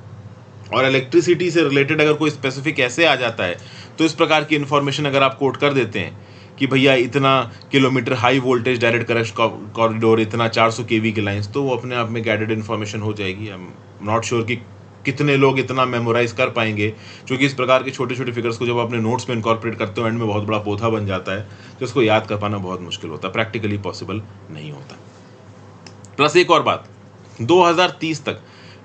और इलेक्ट्रिसिटी से रिलेटेड अगर कोई स्पेसिफिक ऐसे आ जाता है तो इस प्रकार की इंफॉर्मेशन अगर आप कोट कर देते हैं कि भैया इतना kilometre high voltage direct current corridor, इतना 400 केवी की लाइंस, तो वो अपने आप में गैडेड इन्फॉर्मेशन हो जाएगी। आई एम नॉट श्योर कि कितने लोग इतना मेमोराइज कर पाएंगे, क्योंकि इस प्रकार के छोटे छोटे फिगर्स को जब अपने नोट्स में इनकॉर्पोरेट करते हो एंड में बहुत बड़ा पोथा बन जाता है, तो इसको याद कर पाना बहुत मुश्किल होता है, प्रैक्टिकली पॉसिबल नहीं होता। प्लस एक और बात, 2030 तक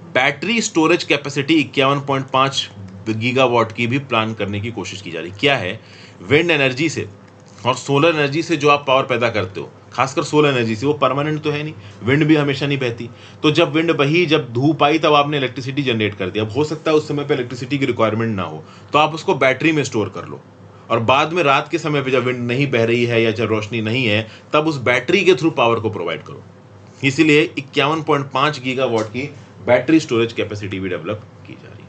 बैटरी स्टोरेज कैपेसिटी 51.5 गीगावाट की भी प्लान करने की कोशिश की जा रही। क्या है, विंड एनर्जी से और सोलर एनर्जी से जो आप पावर पैदा करते हो, खासकर सोलर एनर्जी से, वो परमानेंट तो है नहीं, विंड भी हमेशा नहीं बहती। तो जब विंड बही, जब धूप आई, तब आपने इलेक्ट्रिसिटी जनरेट कर दिया। अब हो सकता है उस समय पे इलेक्ट्रिसिटी की रिक्वायरमेंट ना हो, तो आप उसको बैटरी में स्टोर कर लो और बाद में रात के समय पे जब विंड नहीं बह रही है या जब रोशनी नहीं है, तब उस बैटरी के थ्रू पावर को प्रोवाइड करो। इसीलिए 51.5 गीगावाट की बैटरी स्टोरेज कैपेसिटी भी डेवलप की जा रही है।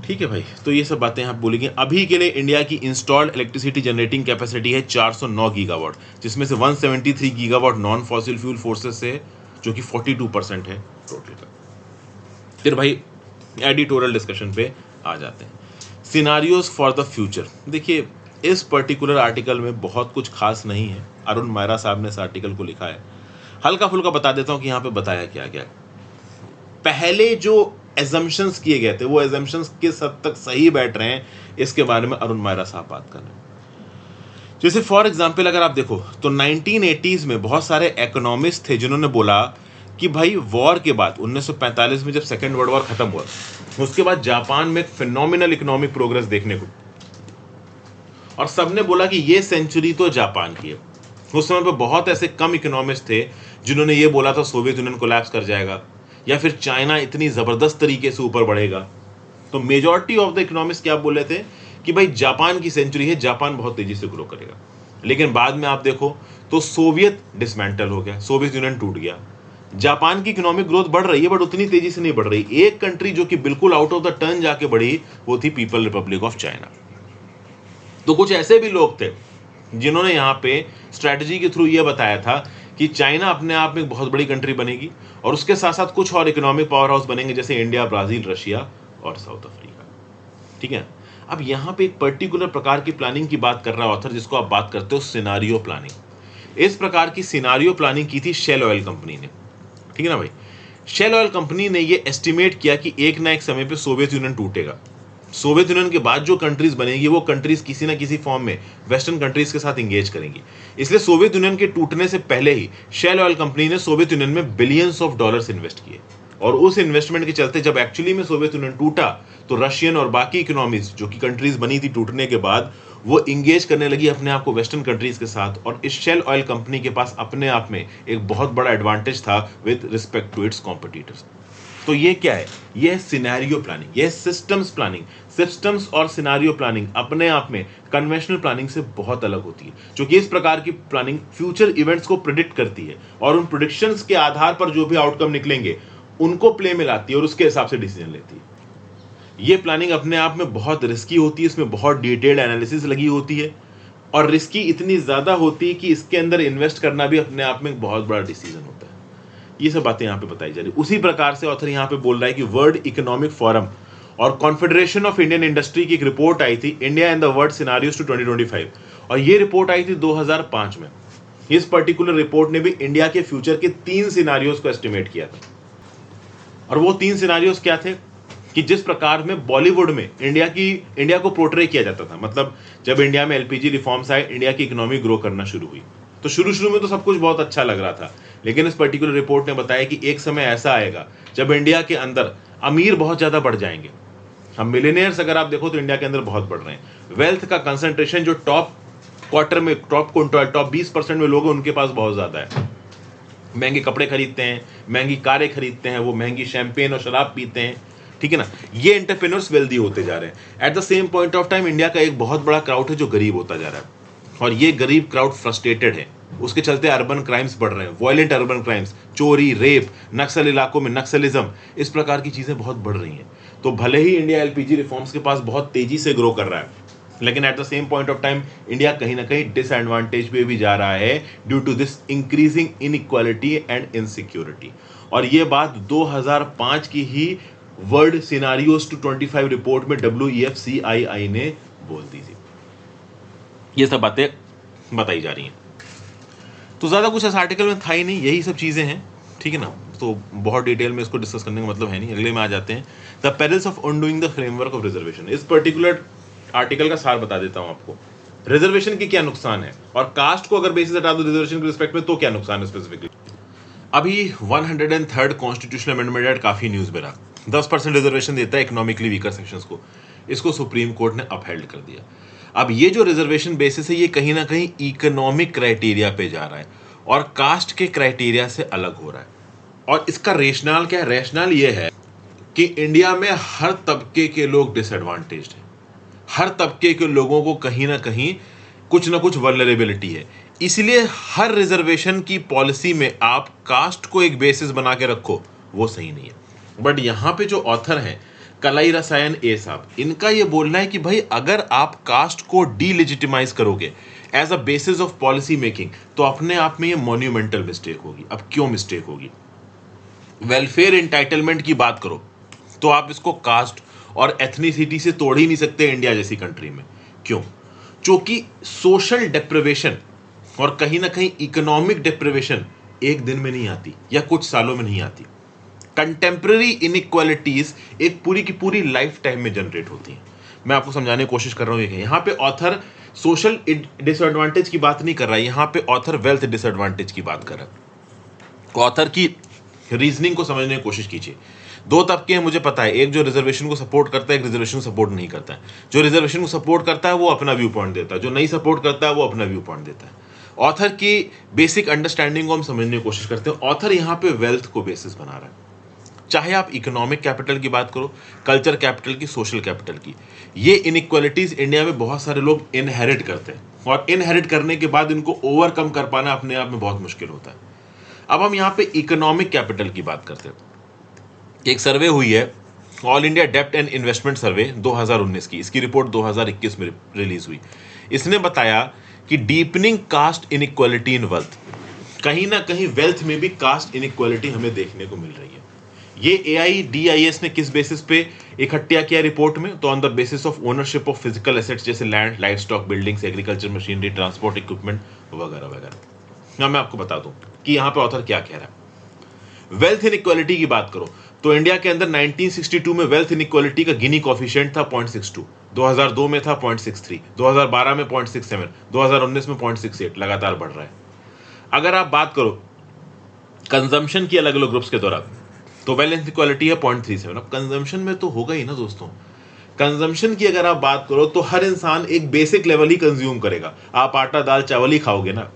ठीक है भाई, तो ये सब बातें आप बोलेंगे। अभी के लिए इंडिया की इंस्टॉल्ड इलेक्ट्रिसिटी जनरेटिंग कैपेसिटी है 409 गीगावाट, जिसमें से 173 gigawatt non fossil fuel forces से, जो कि 42% है टोटल का। फिर भाई एडिटोरियल डिस्कशन पे आ जाते हैं। Scenarios for the future. देखिए, इस पर्टिकुलर आर्टिकल में बहुत कुछ खास नहीं है। अरुण मायरा साहब ने इस आर्टिकल को लिखा है। हल्का फुल्का बता देता हूं कि यहाँ पे बताया क्या गया। पहले जो एजम्पशंस किए गए थे वो एजम्पशंस किस हद तक सही बैठ रहे हैं, इसके बारे में अरुण मायरा साहब बात कर रहे हैं। जैसे फॉर एग्जाम्पल अगर आप देखो तो 1980s में बहुत सारे इकोनॉमिस्ट थे जिन्होंने बोला कि भाई वॉर के बाद 1945 में जब सेकेंड वर्ल्ड वॉर खत्म हुआ, उसके बाद जापान में एक फिनोमिनल इकोनॉमिक प्रोग्रेस देखने को, और सबने बोला कि ये सेंचुरी तो जापान की है। उस समय पे बहुत ऐसे कम इकोनॉमिस्ट थे जिन्होंने ये बोला था सोवियत यूनियन कोलैप्स कर जाएगा या फिर चाइना इतनी जबरदस्त तरीके से ऊपर बढ़ेगा। तो मेजॉरिटी ऑफ द इकोनॉमिस्ट क्या बोल रहे थे कि भाई जापान की सेंचुरी है, जापान बहुत तेजी से ग्रो करेगा। लेकिन बाद में आप देखो तो सोवियत डिसमेंटल हो गया, सोवियत यूनियन टूट गया, जापान की इकोनॉमिक ग्रोथ बढ़ रही है बट उतनी तेजी से नहीं बढ़ रही। एक कंट्री जो कि बिल्कुल आउट ऑफ द टर्न जाके बढ़ी वो थी पीपल रिपब्लिक ऑफ चाइना। तो कुछ ऐसे भी लोग थे जिन्होंने यहाँ पे स्ट्रैटेजी के थ्रू ये बताया था कि चाइना अपने आप में एक बहुत बड़ी कंट्री बनेगी और उसके साथ साथ कुछ और इकोनॉमिक पावर हाउस बनेंगे जैसे इंडिया, ब्राजील, रशिया और साउथ अफ्रीका। ठीक है, अब यहाँ पे एक पर्टिकुलर प्रकार की प्लानिंग की बात कर रहा है ऑथर, जिसको आप बात करते हो सिनारियो प्लानिंग। इस प्रकार की सिनारियो प्लानिंग की थी शेल ऑयल कंपनी ने। ठीक है ना भाई, शेल ऑयल कंपनी ने ये एस्टिमेट किया कि एक ना एक समय पे सोवियत यूनियन टूटेगा। सोवियत यूनियन के बाद जो कंट्रीज बनेगी वो कंट्रीज किसी ना किसी फॉर्म में वेस्टर्न कंट्रीज के साथ इंगेज करेंगी। इसलिए सोवियत यूनियन के टूटने से पहले ही शेल ऑयल कंपनी ने सोवियत यूनियन में बिलियंस ऑफ डॉलर्स इन्वेस्ट किए, और उस इन्वेस्टमेंट के चलते जब एक्चुअली में सोवियत यूनियन टूटा तो रशियन और बाकी इकोनॉमीज जो कि कंट्रीज बनी थी टूटने के बाद, वो इंगेज करने लगी अपने आप को वेस्टर्न कंट्रीज के साथ। और इस शेल ऑयल कंपनी के पास अपने आप में एक बहुत बड़ा एडवांटेज था with respect to its competitors. तो ये क्या है, ये है सिनेरियो प्लानिंग, ये है सिस्टम्स प्लानिंग। सिस्टम्स और सिनेरियो प्लानिंग अपने आप में कन्वेंशनल प्लानिंग से बहुत अलग होती है, क्योंकि इस प्रकार की प्लानिंग फ्यूचर इवेंट्स को प्रिडिक्ट करती है और उन प्रिडिक्शंस के आधार पर जो भी आउटकम निकलेंगे उनको प्ले में लाती है और उसके हिसाब से डिसीजन लेती है। ये प्लानिंग अपने आप में बहुत रिस्की होती है, इसमें बहुत डिटेल्ड एनालिसिस लगी होती है और रिस्की इतनी ज्यादा होती है कि इसके अंदर इन्वेस्ट करना भी अपने आप में एक बहुत बड़ा डिसीजन होता है। ये सब बातें यहाँ पे बताई जा रही है। उसी प्रकार से ऑथर यहाँ पे बोल रहा है कि वर्ल्ड इकोनॉमिक फोरम और कॉन्फेडरेशन ऑफ इंडियन इंडस्ट्री की एक रिपोर्ट आई थी, India and the world scenarios to 2025, और ये रिपोर्ट आई थी 2005 में। इस पर्टिकुलर रिपोर्ट ने भी इंडिया के फ्यूचर के 3 सिनारियोज को एस्टिमेट किया था, और वो 3 सिनारियोज क्या थे कि जिस प्रकार में बॉलीवुड में इंडिया को पोर्ट्रे किया जाता था, मतलब जब इंडिया में एलपीजी रिफॉर्म्स आए, इंडिया की इकोनॉमी ग्रो करना शुरू हुई, तो शुरू में तो सब कुछ बहुत अच्छा लग रहा था। लेकिन इस पर्टिकुलर रिपोर्ट ने बताया कि एक समय ऐसा आएगा जब इंडिया के अंदर अमीर बहुत ज्यादा बढ़ जाएंगे। हम मिलियनियर्स अगर आप देखो तो इंडिया के अंदर बहुत बढ़ रहे हैं। वेल्थ का कंसंट्रेशन जो टॉप क्वार्टर में, टॉप 20% में लोग हैं, उनके पास बहुत ज्यादा है। महंगे कपड़े खरीदते हैं, महंगी कारें खरीदते हैं, वो महंगी शैंपेन और शराब पीते हैं। ठीक है ना, ये एंटरप्रेन्योर्स वेल्दी होते जा रहे हैं। Eight the same point of time India का एक बहुत बड़ा क्राउड है जो गरीब होता जा रहा है, और ये गरीब क्राउड फ्रस्ट्रेटेड है। उसके चलते अर्बन क्राइम्स बढ़ रहे हैं, वायलेंट अर्बन क्राइम्स, चोरी, रेप, नक्सल इलाकों में नक्सलिज्म, इस प्रकार की चीजें बहुत बढ़ रही हैं। तो भले ही इंडिया एलपीजी रिफॉर्म्स के पास बहुत तेजी से ग्रो कर रहा है, लेकिन at the same point of time India कहीं ना कहीं डिसएडवांटेज पे भी जा रहा है due to this increasing inequality and insecurity. और ये बात 2005 की ही वर्ल्ड सिनारियोज टू 25 रिपोर्ट में WEF-CII ने बोल दी थी। ये सब बातें बताई जा रही हैं। तो ज्यादा कुछ इस आर्टिकल में था ही नहीं, यही सब चीजें हैं। ठीक है ना, तो बहुत डिटेल में इसको डिस्कस करने का मतलब है नहीं। अगले में आ जाते हैं, the perils of undoing the framework of reservation. इस पर्टिकुलर आर्टिकल का सार बता देता हूं आपको। रिजर्वेशन के क्या नुकसान है और कास्ट को अगर बेसिस हटा दो रिजर्वेशन के रिस्पेक्ट में तो क्या नुकसान है स्पेसिफिकली। अभी 103rd कॉन्स्टिट्यूशनल अमेंडमेंट एड काफी न्यूज में रहा। 10% रिजर्वेशन देता है इकोनॉमिकली वीकर सेक्शंस को, इसको सुप्रीम कोर्ट ने अपहेल्ड कर दिया। अब ये जो रिजर्वेशन बेसिस है ये कहीं ना कहीं इकोनॉमिक क्राइटेरिया पे जा रहा है और कास्ट के क्राइटेरिया से अलग हो रहा है। और इसका रेशनल क्या है? रेशनल ये है कि इंडिया में हर तबके के लोग डिसएडवांटेज्ड हैं। हर तबके के लोगों को कहीं ना कहीं कुछ ना कुछ वल्नरेबिलिटी है। इसलिए हर रिजर्वेशन की पॉलिसी में आप कास्ट को एक बेसिस बना के रखो, वो सही नहीं है। बट यहां पे जो ऑथर हैं कलाई रसायन ए साहब, इनका ये बोलना है कि भाई अगर आप कास्ट को डीलेजिटिमाइज करोगे as a basis of policy making तो अपने आप में ये मॉन्यूमेंटल मिस्टेक होगी। अब क्यों मिस्टेक होगी? वेलफेयर इंटाइटलमेंट की बात करो तो आप इसको कास्ट और एथनिसिटी से तोड़ ही नहीं सकते इंडिया जैसी कंट्री में। क्यों? क्योंकि सोशल डिप्रिवेशन और कहीं ना कहीं इकोनॉमिक डिप्रिवेशन एक दिन में नहीं आती या कुछ सालों में नहीं आती। कंटेम्प्रेरी इनइक्वालिटीज एक पूरी की पूरी लाइफ टाइम में जनरेट होती हैं। मैं आपको समझाने की कोशिश कर रहा हूं। यहां पे ऑथर सोशल डिसएडवांटेज की बात नहीं कर रहा है, यहां पे ऑथर वेल्थ डिसएडवांटेज की बात कर रहा है। ऑथर की रीजनिंग को समझने की कोशिश कीजिए। दो तबके हैं मुझे पता है, एक जो रिजर्वेशन को सपोर्ट करता है, एक रिजर्वेशन को सपोर्ट नहीं करता है। जो रिजर्वेशन को सपोर्ट करता है वो अपना व्यू पॉइंट देता है, जो नहीं सपोर्ट करता है वो अपना व्यू पॉइंट देता है। ऑथर की बेसिक अंडरस्टैंडिंग को हम समझने की कोशिश करते हैं। ऑथर यहाँ पे वेल्थ को बेसिस बना रहा है, चाहे आप इकोनॉमिक कैपिटल की बात करो, कल्चर कैपिटल की, सोशल कैपिटल की। ये इनइक्वालिटीज इंडिया में बहुत सारे लोग इनहेरिट करते हैं और इनहेरिट करने के बाद इनको ओवरकम कर पाना अपने आप में बहुत मुश्किल होता है। अब हम यहाँ पे इकोनॉमिक कैपिटल की बात करते हैं। एक सर्वे हुई है, ऑल इंडिया डेप्ट एंड इन्वेस्टमेंट सर्वे 2019 की, इसकी रिपोर्ट 2021 में रिलीज हुई। इसने बताया कि deepening caste inequality in wealth, कहीं ना कहीं वेल्थ में भी कास्ट इनइक्वालिटी हमें देखने को मिल रही है। ये AIDIS ने किस बेसिस पे इकट्ठा किया रिपोर्ट में? तो on the basis of ownership of physical assets जैसे land, livestock, buildings, agriculture machinery, transport equipment वगैरह वगैरह। अब मैं आपको बता दूं कि यहाँ पे ऑथर क्या कह रहा है। वेल्थ इनइक्वालिटी की बात करो तो इंडिया के अंदर 1962 में वेल्थ इनइक्वालिटी का गिनी कॉफिशिएंट था 0.62, 2002 में था 0.63, 2012 में 0.67, 2019 में 0.68, लगातार बढ़ रहा है। अगर आप बात करो कंजम्पशन की अलग अलग ग्रुप्स के दौरान तो वेल्थ इनइक्वालिटी है 0.37। अब कंजम्पशन में तो होगा ही ना दोस्तों। कंजम्पशन की अगर आप बात करो तो हर इंसान एक बेसिक लेवल ही कंज्यूम करेगा। आप आटा दाल चावल ही खाओगे ना।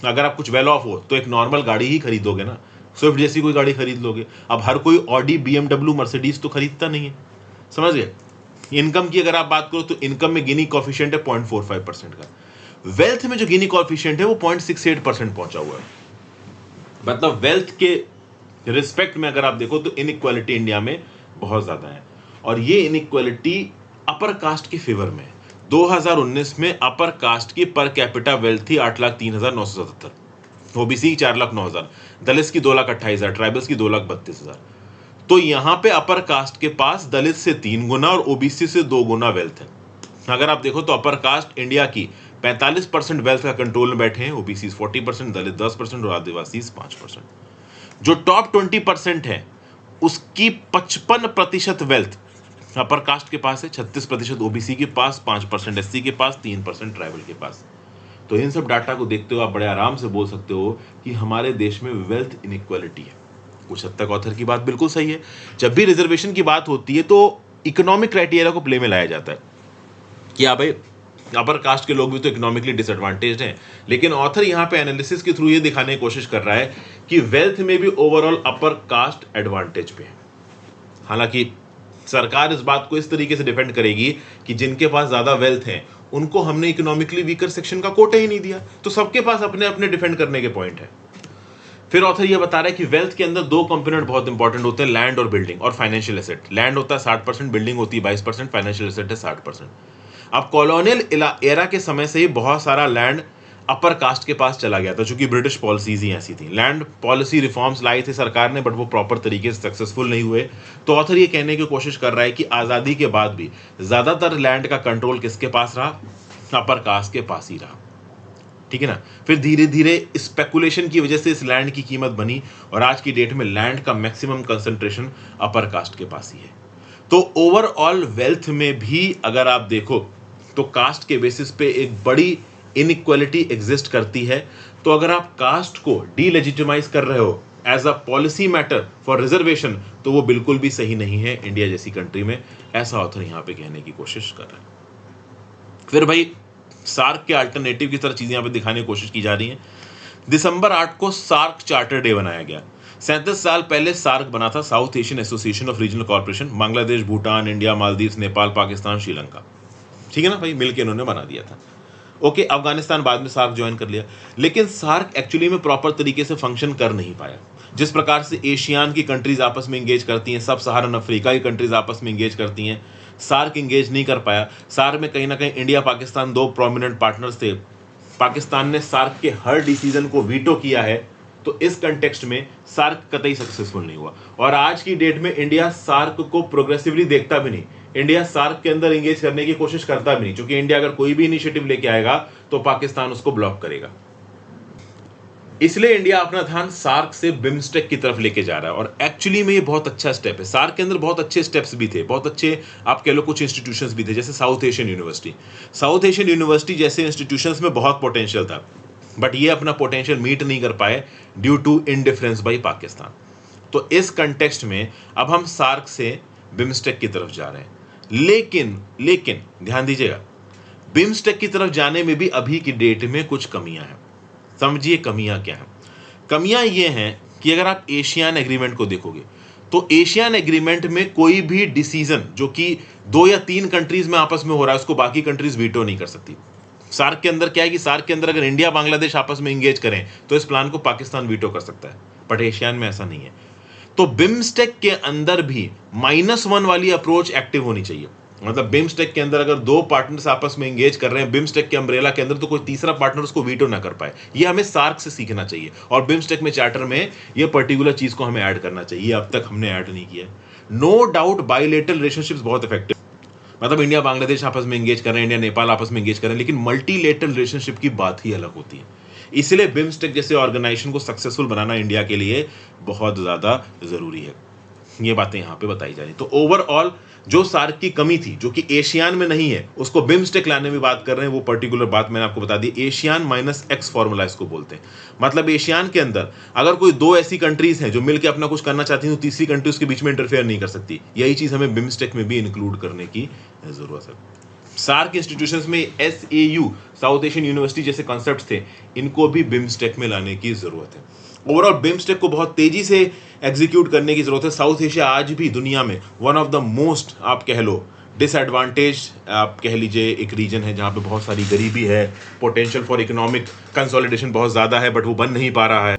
अगर आप कुछ वेल ऑफ हो तो एक नॉर्मल गाड़ी ही खरीदोगे ना, स्विफ्ट जैसी कोई गाड़ी खरीद लोगे। अब हर कोई ऑडी, BMW, मर्सिडीज तो खरीदता नहीं है, समझ गए। इनकम की अगर आप बात करो तो इनकम में गिनी कॉफिशिएंट है 0.45% का। वेल्थ में जो गिनी कॉफिशिएंट है वो 0.68% पहुंचा हुआ है। मतलब वेल्थ के रिस्पेक्ट में अगर आप देखो तो इनइक्वालिटी इंडिया में बहुत ज्यादा है और ये इनइक्वालिटी अपर कास्ट के फेवर में है। 2019 में अपर कास्ट की पर कैपिटा वेल्थ थी 8,03,977, ओबीसी 4,09,000, दलित की 2,28,000, ट्राइबल्स की 2,32,000। तो यहां पे अपर कास्ट के पास दलित से 3 गुना और ओबीसी से 2 गुना वेल्थ है। अगर आप देखो तो अपर कास्ट इंडिया की 45% वेल्थ का कंट्रोल में बैठे हैं, ओबीसी 40%, दलित 10% और आदिवासी 5%। जो टॉप 20% है उसकी 55% वेल्थ अपर कास्ट के पास है, 36% ओबीसी के पास, 5% एससी के पास, 3% ट्राइबल के पास। तो इन सब डाटा को देखते हुए आप बड़े आराम से बोल सकते हो कि हमारे देश में वेल्थ इनइक्वालिटी है। कुछ हद तक ऑथर की बात बिल्कुल सही है। जब भी रिजर्वेशन की बात होती है तो इकोनॉमिक क्राइटेरिया को प्ले में लाया जाता है कि हाँ भाई अपर कास्ट के लोग भी तो इकोनॉमिकली डिसएडवांटेज्ड हैं, लेकिन ऑथर यहाँ पे एनालिसिस के थ्रू ये दिखाने की कोशिश कर रहा है कि वेल्थ में भी ओवरऑल अपर कास्ट एडवांटेज पे है। हालांकि सरकार इस बात को इस तरीके से डिफेंड करेगी कि जिनके पास ज्यादा वेल्थ है उनको हमने इकोनॉमिकली वीकर सेक्शन का कोटा ही नहीं दिया, तो सबके पास अपने अपने डिफेंड करने के पॉइंट है। फिर ऑथर ये बता रहा है कि वेल्थ के अंदर 2 कंपोनेंट बहुत इंपॉर्टेंट होते हैं, लैंड और बिल्डिंग और फाइनेंशियल एसेट। लैंड होता है 60%, बिल्डिंग होती है 22%, फाइनेंशियल एसेट है 60%। अब कॉलोनियल एरा के समय से ही बहुत सारा लैंड अपर कास्ट के पास चला गया था, चूंकि ब्रिटिश पॉलिसीज ही ऐसी थी। लैंड पॉलिसी रिफॉर्म्स लाई थी सरकार ने, बट वो प्रॉपर तरीके से सक्सेसफुल नहीं हुए। तो ऑथर ये कहने की कोशिश कर रहा है कि आज़ादी के बाद भी ज़्यादातर लैंड का कंट्रोल किसके पास रहा? अपर कास्ट के पास ही रहा, ठीक है ना। फिर धीरे धीरे स्पेकुलेशन की वजह से इस लैंड की कीमत बनी और आज की डेट में लैंड का मैक्सिमम कंसंट्रेशन अपर कास्ट के पास ही है। तो ओवरऑल वेल्थ में भी अगर आप देखो तो कास्ट के बेसिस पे एक बड़ी इनइक्वालिटी एग्जिस्ट करती है। तो अगर आप कास्ट को डीलेजिटिमाइज कर रहे हो as a policy matter for reservation तो वो बिल्कुल भी सही नहीं है इंडिया जैसी कंट्री में, ऐसा ऑथर यहां पे कहने की कोशिश कर रहा है। फिर भाई सार्क के अल्टरनेटिव की तरह चीजें यहां पे दिखाने की कोशिश की जा रही है। दिसंबर 8 को सार्क चार्टर डे बनाया गया। 37 साल पहले सार्क बना था, south Asian association of regional corporation. Bangladesh, Bhutan, India, Maldives, Nepal, Pakistan, Sri Lanka, ठीक है ना भाई, मिलकर इन्होंने बना दिया था। ओके, अफगानिस्तान बाद में सार्क ज्वाइन कर लिया, लेकिन सार्क एक्चुअली में प्रॉपर तरीके से फंक्शन कर नहीं पाया। जिस प्रकार से एशियान की कंट्रीज आपस में इंगेज करती हैं, सब सहारन अफ्रीका की कंट्रीज आपस में इंगेज करती हैं, सार्क इंगेज नहीं कर पाया। सार्क में कहीं ना कहीं इंडिया पाकिस्तान दो प्रोमिनेंट पार्टनर्स थे। पाकिस्तान ने सार्क के हर डिसीजन को वीटो किया है, तो इस कंटेक्स्ट में सार्क कतई सक्सेसफुल नहीं हुआ। और आज की डेट में इंडिया सार्क को प्रोग्रेसिवली देखता भी नहीं, इंडिया सार्क के अंदर एंगेज करने की कोशिश करता भी नहीं, क्योंकि इंडिया अगर कोई भी इनिशिएटिव लेके आएगा तो पाकिस्तान उसको ब्लॉक करेगा। इसलिए इंडिया अपना ध्यान सार्क से बिम्स्टेक की तरफ लेके जा रहा है, और एक्चुअली में ये बहुत अच्छा स्टेप है। सार्क के अंदर बहुत अच्छे स्टेप्स भी थे, बहुत अच्छे आप कह लो कुछ इंस्टीट्यूशंस भी थे, जैसे south Asian university. South Asian university जैसे इंस्टीट्यूशंस में बहुत पोटेंशियल था, बट ये अपना पोटेंशियल मीट नहीं कर पाए due to indifference by Pakistan. तो इस कंटेक्स्ट में अब हम सार्क से बिम्स्टेक की तरफ जा रहे हैं। लेकिन ध्यान दीजिएगा, बिम्स्टेक की तरफ जाने में भी अभी की डेट में कुछ कमियां हैं। समझिए कमियां क्या हैं। कमियां ये हैं कि अगर आप एशियान एग्रीमेंट को देखोगे, तो एशियान एग्रीमेंट में कोई भी डिसीजन जो कि 2 या 3 कंट्रीज में आपस में हो रहा है, उसको बाकी कंट्रीज वीटो नहीं कर सकती। सार्क के अंदर क्या है कि सार्क के अंदर अगर इंडिया बांग्लादेश आपस में इंगेज करें तो इस प्लान को पाकिस्तान वीटो कर सकता है, बट एशियान में ऐसा नहीं है। तो बिम्स्टेक के अंदर भी -1 वाली अप्रोच एक्टिव होनी चाहिए। मतलब बिम्स्टेक के अंदर अगर 2 पार्टनर्स आपस में एंगेज कर रहे हैं बिम्स्टेक के अम्ब्रेला के अंदर, तो कोई तीसरा पार्टनर उसको वीटो ना कर पाए। ये हमें सार्क से सीखना चाहिए, और बिम्स्टेक में चार्टर में ये पर्टिकुलर चीज को हमें ऐड करना चाहिए। अब तक हमने ऐड नहीं किया। नो डाउट बायलैटरल रिलेशनशिप्स बहुत इफेक्टिव, मतलब इंडिया बांग्लादेश आपस में एंगेज कर रहे हैं, इंडिया नेपाल आपस में एंगेज कर रहे हैं, लेकिन मल्टीलेटरल रिलेशनशिप की बात ही अलग होती है। इसलिए बिम्स्टेक जैसे ऑर्गेनाइजेशन को सक्सेसफुल बनाना इंडिया के लिए बहुत ज्यादा जरूरी है। ये बातें यहां पे बताई जा रही। तो ओवरऑल जो सार्क की कमी थी, जो कि एशियान में नहीं है, उसको बिम्स्टेक लाने में बात कर रहे हैं। वो पर्टिकुलर बात मैंने आपको बता दी, एशियान -X फॉर्मूला इसको बोलते हैं। मतलब एशियान के अंदर अगर कोई 2 ऐसी कंट्रीज हैं जो मिलकर अपना कुछ करना चाहती हैं, तो तीसरी कंट्री उसके बीच में इंटरफेयर नहीं कर सकती। यही चीज हमें बिम्स्टेक में भी इंक्लूड करने की जरूरत है। सार्क इंस्टीट्यूशंस में SAU साउथ एशियन यूनिवर्सिटी जैसे कॉन्सेप्ट्स थे, इनको भी बिम्स्टेक में लाने की जरूरत है। ओवरऑल बिम्स्टेक को बहुत तेजी से एग्जीक्यूट करने की जरूरत है। साउथ एशिया आज भी दुनिया में वन ऑफ द मोस्ट आप कह लो डिसएडवांटेज आप कह लीजिए एक रीजन है, जहां पे बहुत सारी गरीबी है, पोटेंशियल फॉर इकोनॉमिक कंसोलिडेशन बहुत ज्यादा है, बट वो बन नहीं पा रहा है।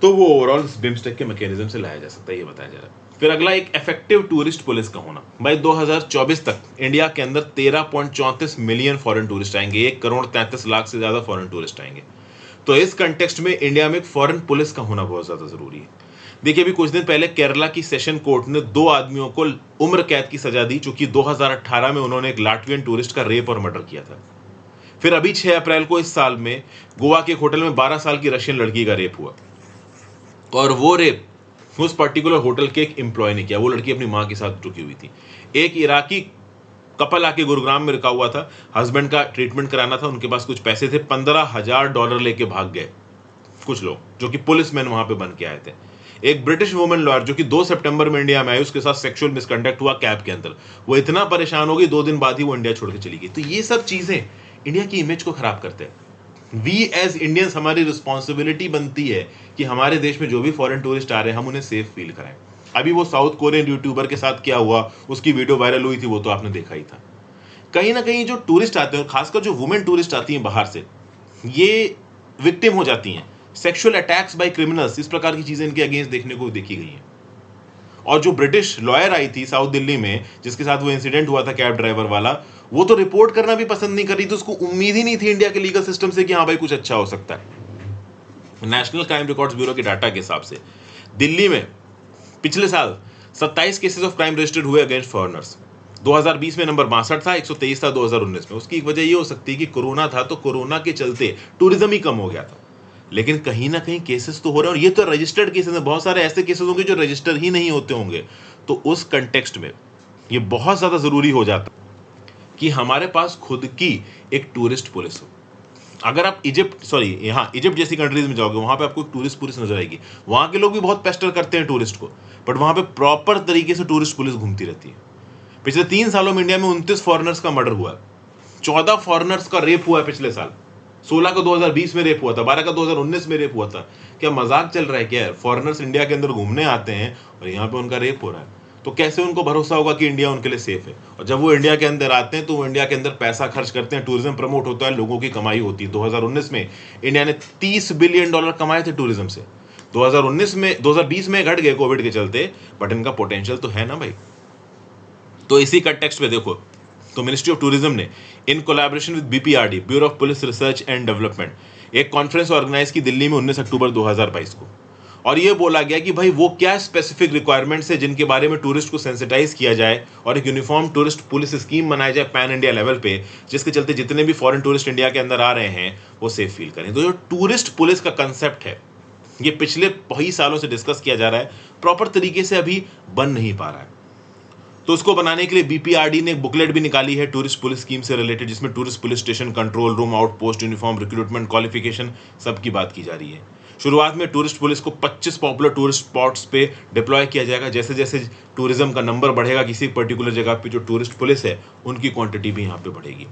तो वो ओवरऑल बिम्स्टेक के मैकेनिज्म से लाया जा सकता है, ये बताया जा रहा है। फिर अगला एक इफेक्टिव टूरिस्ट पुलिस का होना। भाई 2024 तक इंडिया के अंदर 13.34 मिलियन फॉरेन टूरिस्ट आएंगे, 1,33,00,000 से ज्यादा फॉरेन टूरिस्ट आएंगे। तो इस कंटेक्स्ट में इंडिया में एक फॉरेन पुलिस का होना बहुत ज्यादा जरूरी है। देखिए अभी कुछ दिन पहले केरला की सेशन कोर्ट ने 2 आदमियों को उम्र कैद की सजा दी, क्योंकि 2018 में उन्होंने एक लाटवियन टूरिस्ट का रेप और मर्डर किया था। फिर अभी 6 अप्रैल को इस साल में गोवा के एक होटल में 12 साल की रशियन लड़की का रेप हुआ, और वो रेप उस पर्टिकुलर होटल के एक एम्प्लॉय ने किया। वो लड़की अपनी मां के साथ रुकी हुई थी। एक इराकी कपल आके गुरुग्राम में रुका हुआ था, हस्बैंड का ट्रीटमेंट कराना था, उनके पास कुछ पैसे थे, $15,000 लेके भाग गए कुछ लोग जो कि पुलिसमैन वहां पे बन के आए थे। एक ब्रिटिश वुमेन लॉयर जो कि 2 सितंबर में इंडिया में आई, उसके साथ सेक्सुअल मिसकंडक्ट हुआ कैब के अंदर। वो इतना परेशान हो गई, 2 दिन बाद ही वो इंडिया छोड़ के चली गई। तो ये सब चीजें इंडिया की इमेज को खराब करते हैं। वी एज इंडियंस हमारी रिस्पॉन्सिबिलिटी बनती है कि हमारे देश में जो भी फॉरेन टूरिस्ट आ रहे हैं हम उन्हें सेफ फील कराएं। अभी वो साउथ कोरियन यूट्यूबर के साथ क्या हुआ, उसकी वीडियो वायरल हुई थी, वो तो आपने देखा ही था। कहीं ना कहीं जो टूरिस्ट आते हैं, खासकर जो वुमेन टूरिस्ट आती हैं बाहर से, ये विक्टिम हो जाती हैं सेक्सुअल अटैक्स बाय क्रिमिनल्स। इस प्रकार की चीजें इनके अगेंस्ट देखने को देखी गई हैं। और जो ब्रिटिश लॉयर आई थी साउथ दिल्ली में, जिसके साथ वो इंसिडेंट हुआ था कैब ड्राइवर वाला, वो तो रिपोर्ट करना भी पसंद नहीं कर रही थी। उसको उम्मीद ही नहीं थी इंडिया के लीगल सिस्टम से कि हाँ भाई कुछ अच्छा हो सकता है। नेशनल क्राइम रिकॉर्ड्स ब्यूरो के डाटा के हिसाब से दिल्ली में पिछले साल 27 केसेस ऑफ क्राइम रजिस्टर्ड हुए अगेंस्ट फॉरेनर्स। 2020 में नंबर 62 था, 123 था 2019 में। उसकी एक वजह ये हो सकती है कि कोरोना था, तो कोरोना के चलते टूरिज्म ही कम हो गया था। लेकिन कहीं ना कहीं केसेस तो हो रहे हैं, और ये तो रजिस्टर्ड केसेस हैं। बहुत सारे ऐसे केसेस होंगे जो रजिस्टर ही नहीं होते होंगे। तो उस कंटेक्स्ट में ये बहुत ज्यादा जरूरी हो जाता कि हमारे पास खुद की एक टूरिस्ट पुलिस हो। अगर आप इजिप्ट जैसी कंट्रीज में जाओगे, वहां पे आपको एक टूरिस्ट पुलिस नजर आएगी। वहां के लोग भी बहुत पेस्टर करते हैं टूरिस्ट को, बट वहां पे प्रॉपर तरीके से टूरिस्ट पुलिस घूमती रहती है। पिछले 3 सालों में इंडिया में 29 फॉरेनर्स का मर्डर हुआ है, 14 फॉरेनर्स का रेप हुआ है पिछले साल, 16 का 2020 में रेप हुआ था, 12 का 2019 में रेप हुआ था। क्या मजाक चल रहा है क्या? फॉरेनर्स इंडिया के अंदर घूमने आते हैं और यहाँ पे उनका रेप हो रहा है। तो कैसे उनको भरोसा होगा कि इंडिया उनके लिए सेफ है? और जब वो इंडिया के अंदर आते हैं तो वो इंडिया के अंदर पैसा खर्च करते हैं, टूरिज्म प्रमोट होता है, लोगों की कमाई होती है। 2019 में इंडिया ने $30 बिलियन कमाए थे टूरिज्म से। 2020 में घट गए कोविड के चलते, बट इनका पोटेंशियल तो है ना भाई। तो इसी कंटेक्स्ट में देखो, तो मिनिस्ट्री ऑफ टूरिज्म ने in collaboration with BPRD, bureau of police research and development, एक कॉन्फ्रेंस ऑर्गेनाइज की दिल्ली में 19 अक्टूबर 2022 को। और ये बोला गया कि भाई वो क्या स्पेसिफिक रिक्वायरमेंट्स है जिनके बारे में टूरिस्ट को सेंसिटाइज किया जाए और एक यूनिफॉर्म टूरिस्ट पुलिस स्कीम बनाई जाए पैन इंडिया लेवल पे, जिसके चलते जितने भी फॉरेन टूरिस्ट इंडिया के अंदर आ रहे हैं वो सेफ फील करें। तो जो टूरिस्ट पुलिस का कंसेप्ट है, ये पिछले कई सालों से डिस्कस किया जा रहा है, प्रॉपर तरीके से अभी बन नहीं पा रहा है। तो उसको बनाने के लिए बीपीआरडी ने एक बुकलेट भी निकाली है टूरिस्ट पुलिस स्कीम से रिलेटेड, जिसमें tourist police station, control room, outpost, uniform, recruitment, qualification, सब की बात की जा रही है। शुरुआत में टूरिस्ट पुलिस को 25 पॉपुलर टूरिस्ट स्पॉट्स पे डिप्लॉय किया जाएगा। जैसे जैसे टूरिज्म का नंबर बढ़ेगा किसी पर्टिकुलर जगह पे, जो टूरिस्ट पुलिस है उनकी क्वांटिटी भी यहाँ पे बढ़ेगी।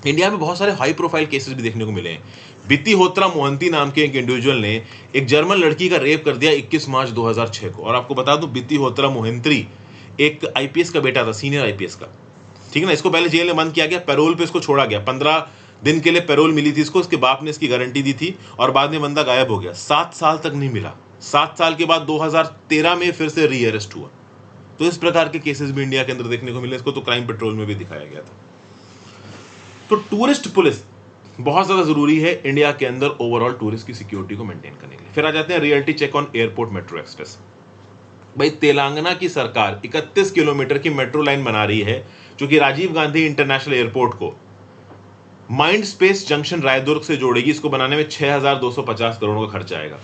इंडिया में बहुत सारे हाई प्रोफाइल केसेस भी देखने को मिले हैं। बित्ती होत्रा मोहंती नाम के एक इंडिविजुअल ने एक जर्मन लड़की का रेप कर दिया 21 मार्च 2006 को। और आपको बता दूं, बित्ती होत्रा मोहंती एक आईपीएस का बेटा था, सीनियर आईपीएस का, ठीक है ना। इसको पहले जेल में बंद किया गया, पैरोल पे इसको छोड़ा गया, 15 दिन के लिए पैरोल मिली थी इसको, उसके बाप ने इसकी गारंटी दी थी और बाद में बंदा गायब हो गया, 7 साल तक नहीं मिला। 7 साल के बाद 2013 में फिर से री अरेस्ट हुआ। तो इस प्रकार के केसेस भी इंडिया के अंदर देखने को मिले। इसको तो क्राइम पेट्रोल में भी दिखाया गया था। तो टूरिस्ट पुलिस बहुत ज्यादा जरूरी है इंडिया के अंदर ओवरऑल टूरिस्ट की सिक्योरिटी को मेंटेन करने के लिए। फिर आ जाते हैं reality check on airport metro express. भाई तेलंगाना की सरकार 31 किलोमीटर की मेट्रो लाइन बना रही है, जो कि राजीव गांधी इंटरनेशनल एयरपोर्ट को माइंड स्पेस जंक्शन रायदुर्ग से जोड़ेगी। इसको बनाने में 6,250 करोड़ का खर्चा आएगा।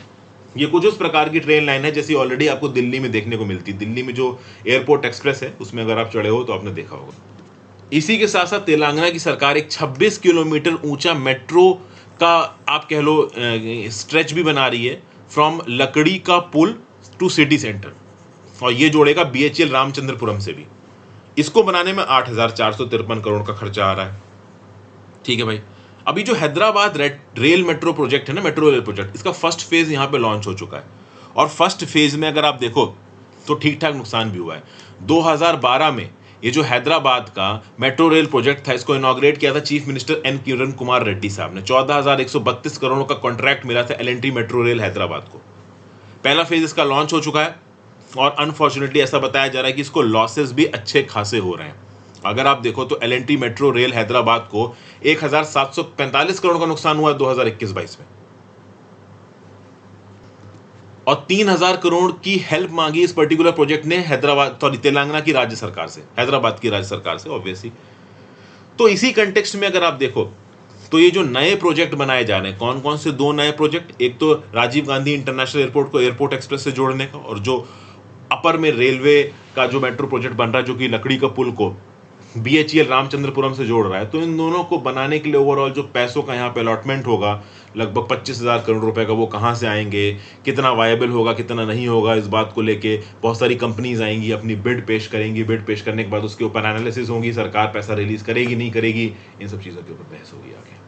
ये कुछ उस प्रकार की ट्रेन लाइन है जैसी ऑलरेडी आपको दिल्ली में देखने को मिलती है। दिल्ली में जो एयरपोर्ट एक्सप्रेस है उसमें अगर आप चढ़े हो तो आपने देखा होगा। इसी के साथ साथ तेलंगाना की सरकार एक 26 किलोमीटर ऊंचा मेट्रो का आप कह लो स्ट्रेच भी बना रही है, फ्रॉम लकड़ी का पुल टू सिटी सेंटर, और ये जोड़ेगा बीएचईएल रामचंद्रपुरम से भी। इसको बनाने में 8,453 करोड़ का खर्चा आ रहा है। ठीक है भाई। अभी जो हैदराबाद रेल मेट्रो प्रोजेक्ट है ना, मेट्रो रेल प्रोजेक्ट, इसका फर्स्ट फेज यहाँ पे लॉन्च हो चुका है। और फर्स्ट फेज में अगर आप देखो तो ठीक ठाक नुकसान भी हुआ है। 2012 में ये जो हैदराबाद का मेट्रो रेल प्रोजेक्ट था, इसको इनॉग्रेट किया था chief minister N Kiran Kumar Reddy साहब ने। 14,132 करोड़ का कॉन्ट्रैक्ट मिला था एलएनटी मेट्रो रेल हैदराबाद को। पहला फेज इसका लॉन्च हो चुका है और अनफॉर्चुनेटली ऐसा बताया जा रहा है कि इसको लॉसेस भी अच्छे खासे हो रहे हैं। अगर आप देखो तो एलएनटी मेट्रो रेल हैदराबाद को 1,745 करोड़ का नुकसान हुआ 2021-22 में, और 3,000 करोड़ की हेल्प मांगी इस पर्टिकुलर प्रोजेक्ट ने तेलंगाना की राज्य सरकार से, हैदराबाद की राज्य सरकार से ऑब्वियसली। तो इसी कंटेक्स्ट में अगर आप देखो तो ये जो नए प्रोजेक्ट बनाए जा रहे हैं, कौन कौन से 2 नए प्रोजेक्ट, एक तो राजीव गांधी इंटरनेशनल एयरपोर्ट को एयरपोर्ट एक्सप्रेस से जोड़ने का, और जो अपर में रेलवे का जो मेट्रो प्रोजेक्ट बन रहा है जो कि लकड़ी का पुल को बीएचईएल रामचंद्रपुरम से जोड़ रहा है। तो इन दोनों को बनाने के लिए ओवरऑल जो पैसों का यहाँ पे अलॉटमेंट होगा लगभग 25,000 करोड़ रुपए का, वो कहाँ से आएंगे, कितना वायबल होगा, कितना नहीं होगा, इस बात को लेके बहुत सारी कंपनीज आएंगी, अपनी बिड पेश करेंगी। बिड पेश करने के बाद उसके ऊपर एनालिसिस होगी, सरकार पैसा रिलीज करेगी नहीं करेगी, इन सब चीज़ों के ऊपर बहस होगी आगे।